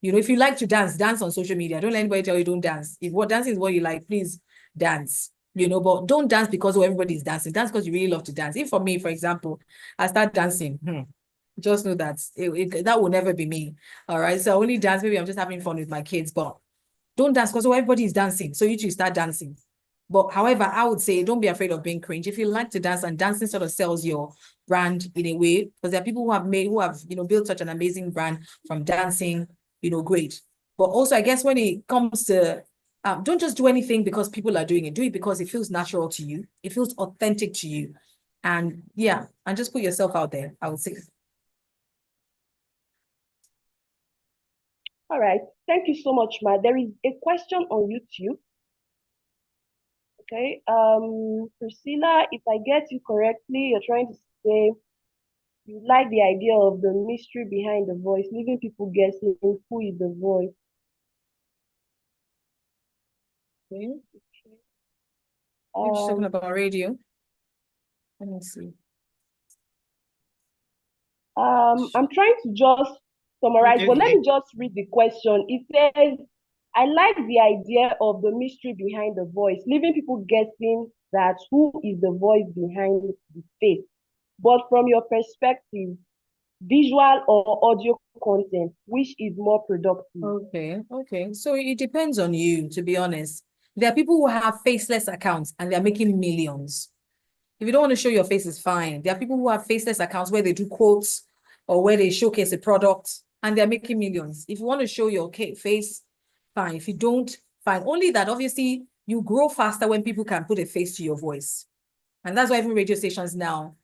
You know, if you like to dance, dance on social media. Don't let anybody tell you don't dance. If what dancing is what you like, please dance. You know, but don't dance because everybody's dancing. Dance because you really love to dance. If for me, for example, I start dancing, just know that that will never be me. All right. So I only dance. Maybe I'm just having fun with my kids, but don't dance because everybody is dancing. So you should start dancing. But however, I would say don't be afraid of being cringe. If you like to dance, and dancing sort of sells your brand in a way, because there are people who have built such an amazing brand from dancing, great. But also, I guess when it comes to don't just do anything because people are doing it. Do it because it feels natural to you. It feels authentic to you. And yeah, and just put yourself out there, I would say. All right. Thank you so much, Ma. There is a question on YouTube. Okay. Priscilla, if I get you correctly, you're trying to say you like the idea of the mystery behind the voice, leaving people guessing who is the voice. Okay. You're just talking about radio. Let me see. I'm trying to just summarize, but let me just read the question. It says, I like the idea of the mystery behind the voice, leaving people guessing that who is the voice behind the face. But from your perspective, visual or audio content, which is more productive? Okay. So it depends on you, to be honest. There are people who have faceless accounts and they're making millions. If you don't want to show your face, it's fine. There are people who have faceless accounts where they do quotes or where they showcase a product and they're making millions. If you want to show your face, fine. If you don't, fine. Only that obviously you grow faster when people can put a face to your voice. And that's why even radio stations now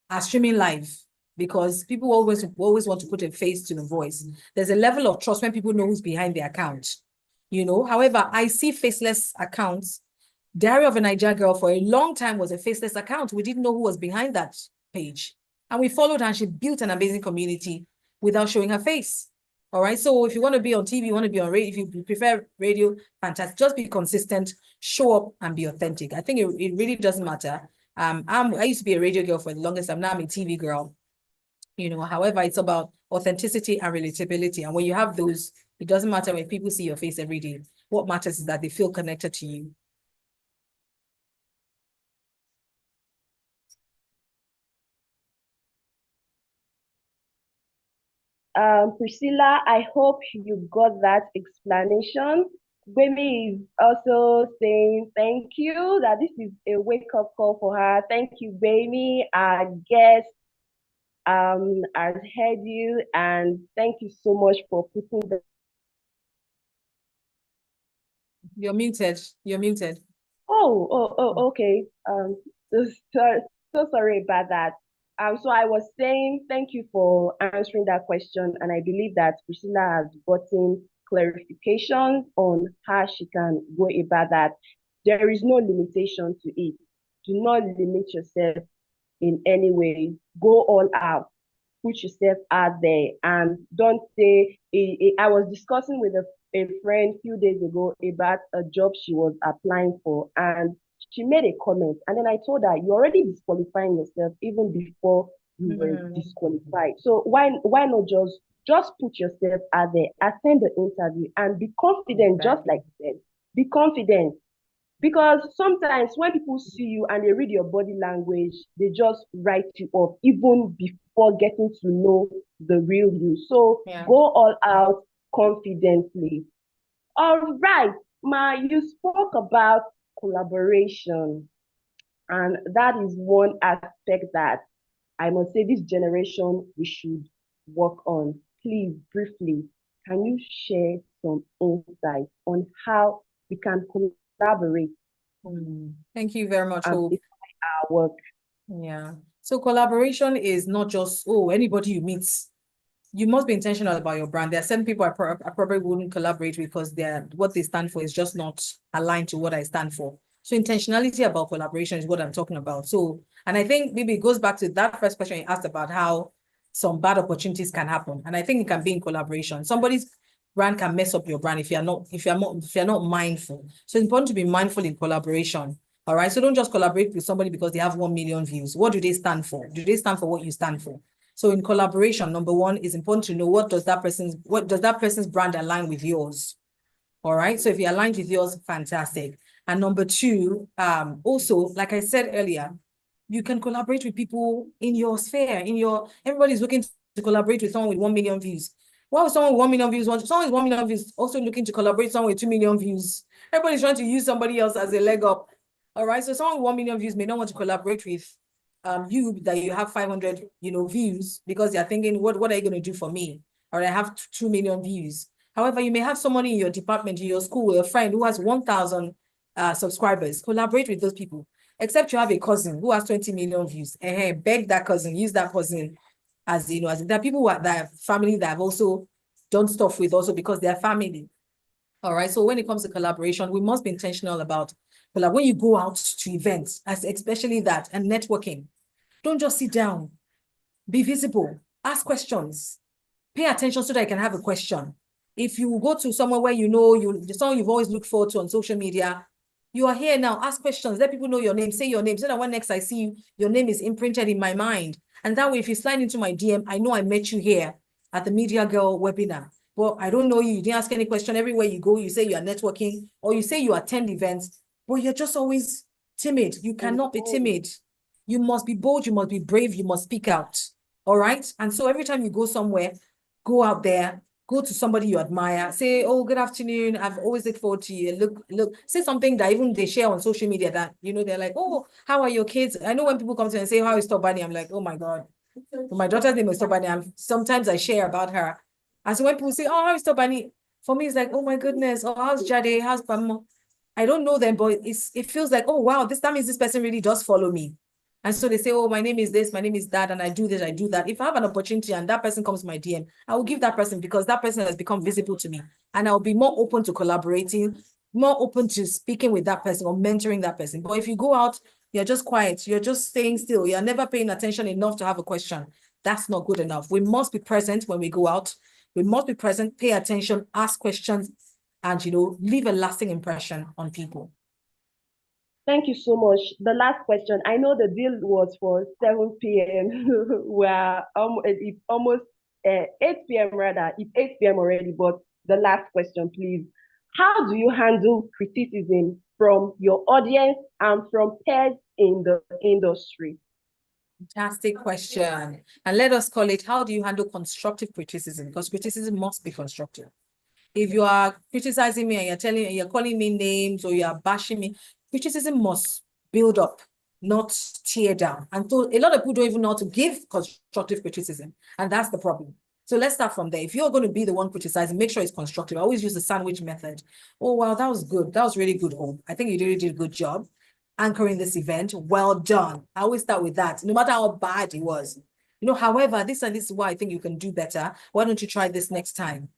are streaming live, because people always want to put a face to the voice. There's a level of trust when people know who's behind the account. However, I see faceless accounts. Diary of a Niger Girl for a long time was a faceless account. We didn't know who was behind that page. And we followed her and she built an amazing community without showing her face. All right. So if you want to be on TV, you want to be on radio, if you prefer radio, fantastic. Just be consistent, show up and be authentic. I think it really doesn't matter. I used to be a radio girl for the longest time. Now I'm a TV girl. However, it's about authenticity and relatability. And when you have those, it doesn't matter when people see your face every day. What matters is that they feel connected to you. Priscilla, I hope you got that explanation. Gbemi is also saying thank you, that this is a wake-up call for her. Thank you, Gbemi. Our guest has heard you, and thank you so much for putting the... You're muted. You're muted. Okay. So sorry about that. So I was saying thank you for answering that question, and I believe that Priscilla has gotten clarification on how she can go about that. There is no limitation to it. Do not limit yourself in any way. Go all out. put yourself out there and don't say, I was discussing with a friend a few days ago about a job she was applying for, and she made a comment, and then I told her, you're already disqualifying yourself even before you were disqualified. So why not just put yourself out there, attend the interview, and be confident, just like you said. Be confident. Because sometimes when people see you and they read your body language, they just write you off even before getting to know the real you. So go all out confidently. All right, Ma, you spoke about collaboration, and that is one aspect that I must say this generation we should work on. Please, briefly, can you share some insight on how we can collaborate Thank you very much, and Hope. our work? Yeah. So collaboration is not just, oh, anybody you meet. You must be intentional about your brand. There are certain people I probably wouldn't collaborate with because what they stand for is just not aligned to what I stand for. So intentionality about collaboration is what I'm talking about. So, and I think maybe it goes back to that first question you asked about how some bad opportunities can happen. And I think it can be in collaboration. Somebody's brand can mess up your brand if you're not mindful. So it's important to be mindful in collaboration. All right. So don't just collaborate with somebody because they have 1 million views. What do they stand for? Do they stand for what you stand for? So in collaboration, number one, is important to know what does that person's brand align with yours? All right. So if you align with yours, fantastic. And number two, also, like I said earlier, you can collaborate with people in your sphere, everybody's looking to collaborate with someone with 1 million views. Why would someone with 1 million views someone with 1 million views also looking to collaborate with someone with 2 million views? Everybody's trying to use somebody else as a leg up. All right. So someone with 1 million views may not want to collaborate with you that you have 500, views because they're thinking, what are you going to do for me? Or I have 2 million views. However, you may have somebody in your department, in your school, a friend who has 1,000 subscribers. Collaborate with those people. Except you have a cousin who has 20 million views. Beg that cousin, use that cousin as there are people that have family that have also done stuff with also because they're family. All right. So when it comes to collaboration, we must be intentional about when you go out to events, especially that, and networking, don't just sit down. Be visible. Ask questions. Pay attention so that I can have a question. If you go to somewhere where someone you've always looked forward to on social media, you are here now. Ask questions. Let people know your name. Say your name so that when next I see you, your name is imprinted in my mind. And that way, if you slide into my DM, I know I met you here at the Media Girl webinar. Well, I don't know you. You didn't ask any question. Everywhere you go, you say you are networking or you say you attend events, but you're just always timid. You cannot be timid. You must be bold. You must be brave. You must speak out. All right. And so every time you go somewhere, go out there, go to somebody you admire, say, oh, good afternoon. I've always looked forward to you. Look, say something that even they share on social media that, they're like, oh, how are your kids? I know when people come to me and say, how is Tobani? I'm like, oh my God. My daughter's name is Tobani. And sometimes I share about her. And so when people say, oh, how is Tobani? For me, it's like, oh my goodness. Oh, how's Jade? How's Pamo? I don't know them, but it feels like, oh, wow, that means this person really does follow me. And so they say, oh, my name is this, my name is that, and I do this, I do that. If I have an opportunity and that person comes to my DM, I will give that person because that person has become visible to me. And I'll be more open to collaborating, more open to speaking with that person or mentoring that person. But if you go out, you're just quiet, you're just staying still, you're never paying attention enough to have a question. That's not good enough. We must be present when we go out. We must be present, pay attention, ask questions, and, leave a lasting impression on people. Thank you so much. The last question. I know the deal was for 7 p.m. We're it's almost 8 p.m. rather. It's 8 p.m. already, but the last question, please. How do you handle criticism from your audience and from peers in the industry? Fantastic question. And let us call it, how do you handle constructive criticism? Because criticism must be constructive. If you are criticizing me and you're calling me names or you're bashing me, criticism must build up, not tear down. And so a lot of people don't even know how to give constructive criticism. And that's the problem. So let's start from there. If you're going to be the one criticizing, make sure it's constructive. I always use the sandwich method. Oh, wow, that was good. That was really good, Hope. I think you really did a good job anchoring this event. Well done. I always start with that, no matter how bad it was. However, this and this is why I think you can do better. Why don't you try this next time?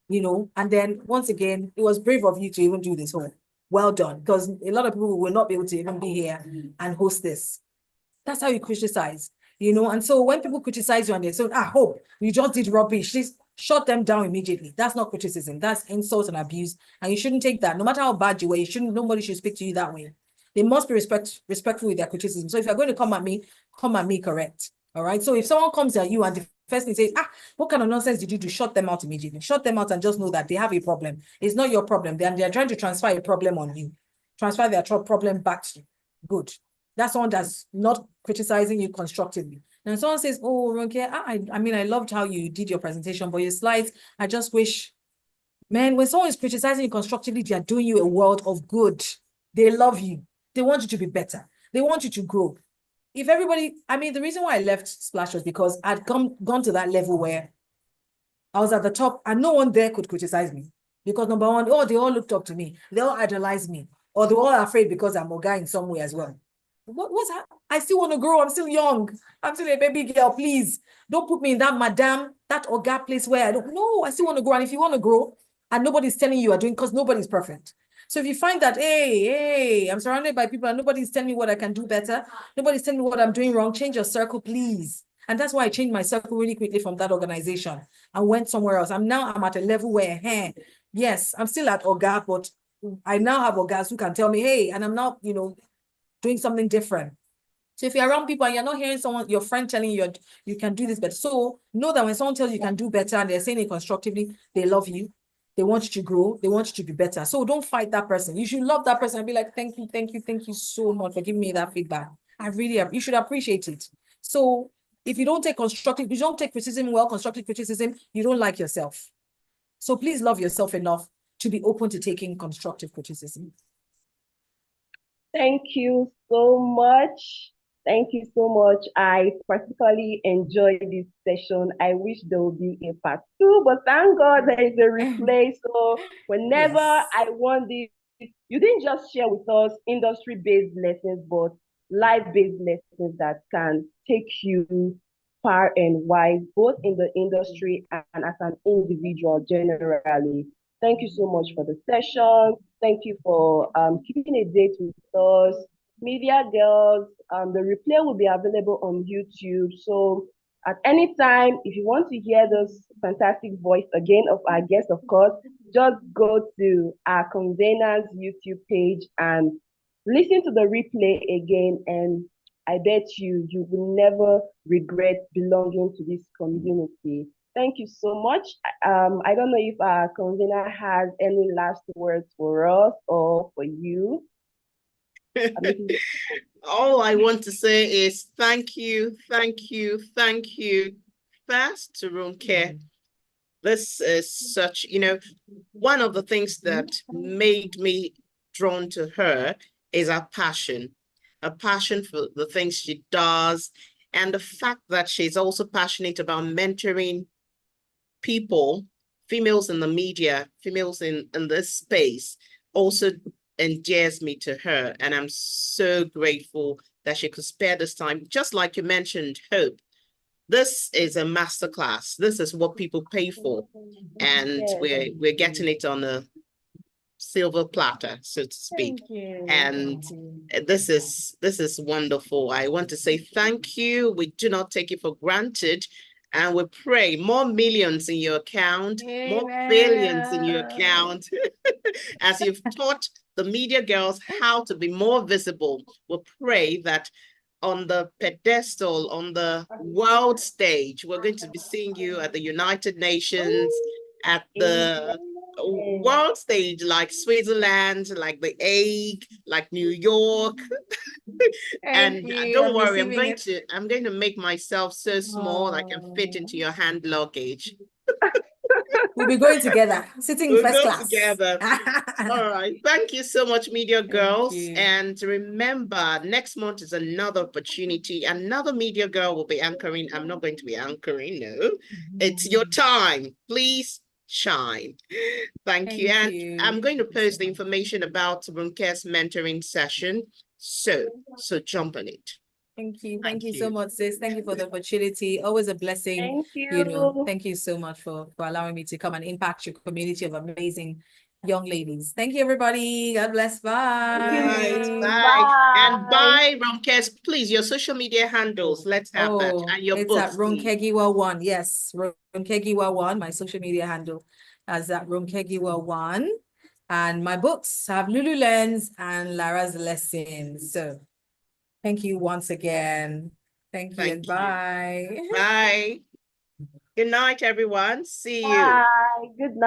And then once again, it was brave of you to even do this whole. Well done, because a lot of people will not be able to even be here and host this. That's how you criticize. you know. And so when people criticize you and they say, Hope, you just did rubbish, please shut them down immediately. That's not criticism. That's insult and abuse. And you shouldn't take that. No matter how bad you were, nobody should speak to you that way. They must be respectful with their criticism. So if you're going to come at me correct. All right. So if someone comes at you and the first thing says, what kind of nonsense did you do? Shut them out immediately. Shut them out and just know that they have a problem. It's not your problem. They're trying to transfer a problem on you. Transfer their problem back to you. Good. That's someone that's not criticizing you constructively. And someone says, oh, okay, I mean, I loved how you did your presentation, but your slides, I just wish, man, when someone is criticizing you constructively, they are doing you a world of good. They love you. They want you to be better. They want you to grow. If everybody, I mean, the reason why I left Splash was because I'd gone to that level where I was at the top and no one there could criticize me. Because number one, they all looked up to me. They all idolized me. Or they're all afraid because I'm a guy in some way as well. What's that? I still want to grow. I'm still young. I'm still a baby girl. Please don't put me in that that Oga place where I don't know. I still want to grow. And if you want to grow and nobody's telling you are doing, because nobody's perfect. So if you find that, hey, I'm surrounded by people and nobody's telling me what I can do better, nobody's telling me what I'm doing wrong, change your circle, please. And that's why I changed my circle really quickly from that organization and went somewhere else. I'm at a level where, yes, I'm still at Oga, but I now have Ogas who can tell me, hey, and I'm not, doing something different. So if you're around people and you're not hearing your friend telling you you can do this better, so know that when someone tells you can do better and they're saying it constructively, they love you. They want you to grow. They want you to be better. So don't fight that person. You should love that person and be like, thank you so much for giving me that feedback. You should appreciate it. So if you don't take constructive criticism constructive criticism, you don't like yourself. So please love yourself enough to be open to taking constructive criticism. Thank you so much. Thank you so much. I particularly enjoyed this session. I wish there would be a part 2, but thank God there is a replay. So whenever I want this, you didn't just share with us industry-based lessons, but life-based lessons that can take you far and wide, both in the industry and as an individual generally. Thank you so much for the session. Thank you for keeping a date with us. Media Girls, the replay will be available on YouTube. So at any time, if you want to hear this fantastic voice again of our guest, of course, just go to our Convenance YouTube page and listen to the replay again. And I bet you will never regret belonging to this community. Thank you so much. I don't know if our convener has any last words for us or for you. All I want to say is thank you first to Ronke. This is such, one of the things that made me drawn to her is her passion for the things she does, and the fact that she's also passionate about mentoring people, females in the media, females in this space, also endears me to her. And I'm so grateful that she could spare this time. Just like you mentioned, Hope, this is a masterclass. This is what people pay for. And we're getting it on a silver platter, so to speak. And this is wonderful. I want to say thank you. We do not take it for granted. And we pray more millions in your account, more billions in your account, as you've taught the Media Girls how to be more visible. We pray that on the pedestal, on the world stage, we're going to be seeing you at the United Nations, at the world stage, like Switzerland, like The Hague, like New York. And don't worry, I'm going to make myself so small I can fit into your hand luggage. We'll be going together, sitting in first class. Together. All right. Thank you so much, Media Girls. And remember, next month is another opportunity. Another Media Girl will be anchoring. I'm not going to be anchoring, no. It's your time. Please shine. Thank you. And I'm going to post the information about Ronke's mentoring session. So jump on it. Thank you. Thank you so much, sis. Thank you for the opportunity. Always a blessing. Thank you. Thank you so much for allowing me to come and impact your community of amazing young ladies. Thank you, everybody. God bless. Bye. Right, you. bye. And Bye. bye, Ronke. Please, your social media handles. Let's have that. Oh, And your it's at books, please. Ronkegiwa1. Yes, Ronkegiwa1, my social media handle is at Ronkegiwa1. And my books have Lulu Lens and Lara's Lessons. So thank you once again. Thank you and Thank you. bye. Bye. Good night, everyone. See you. Bye. Good night.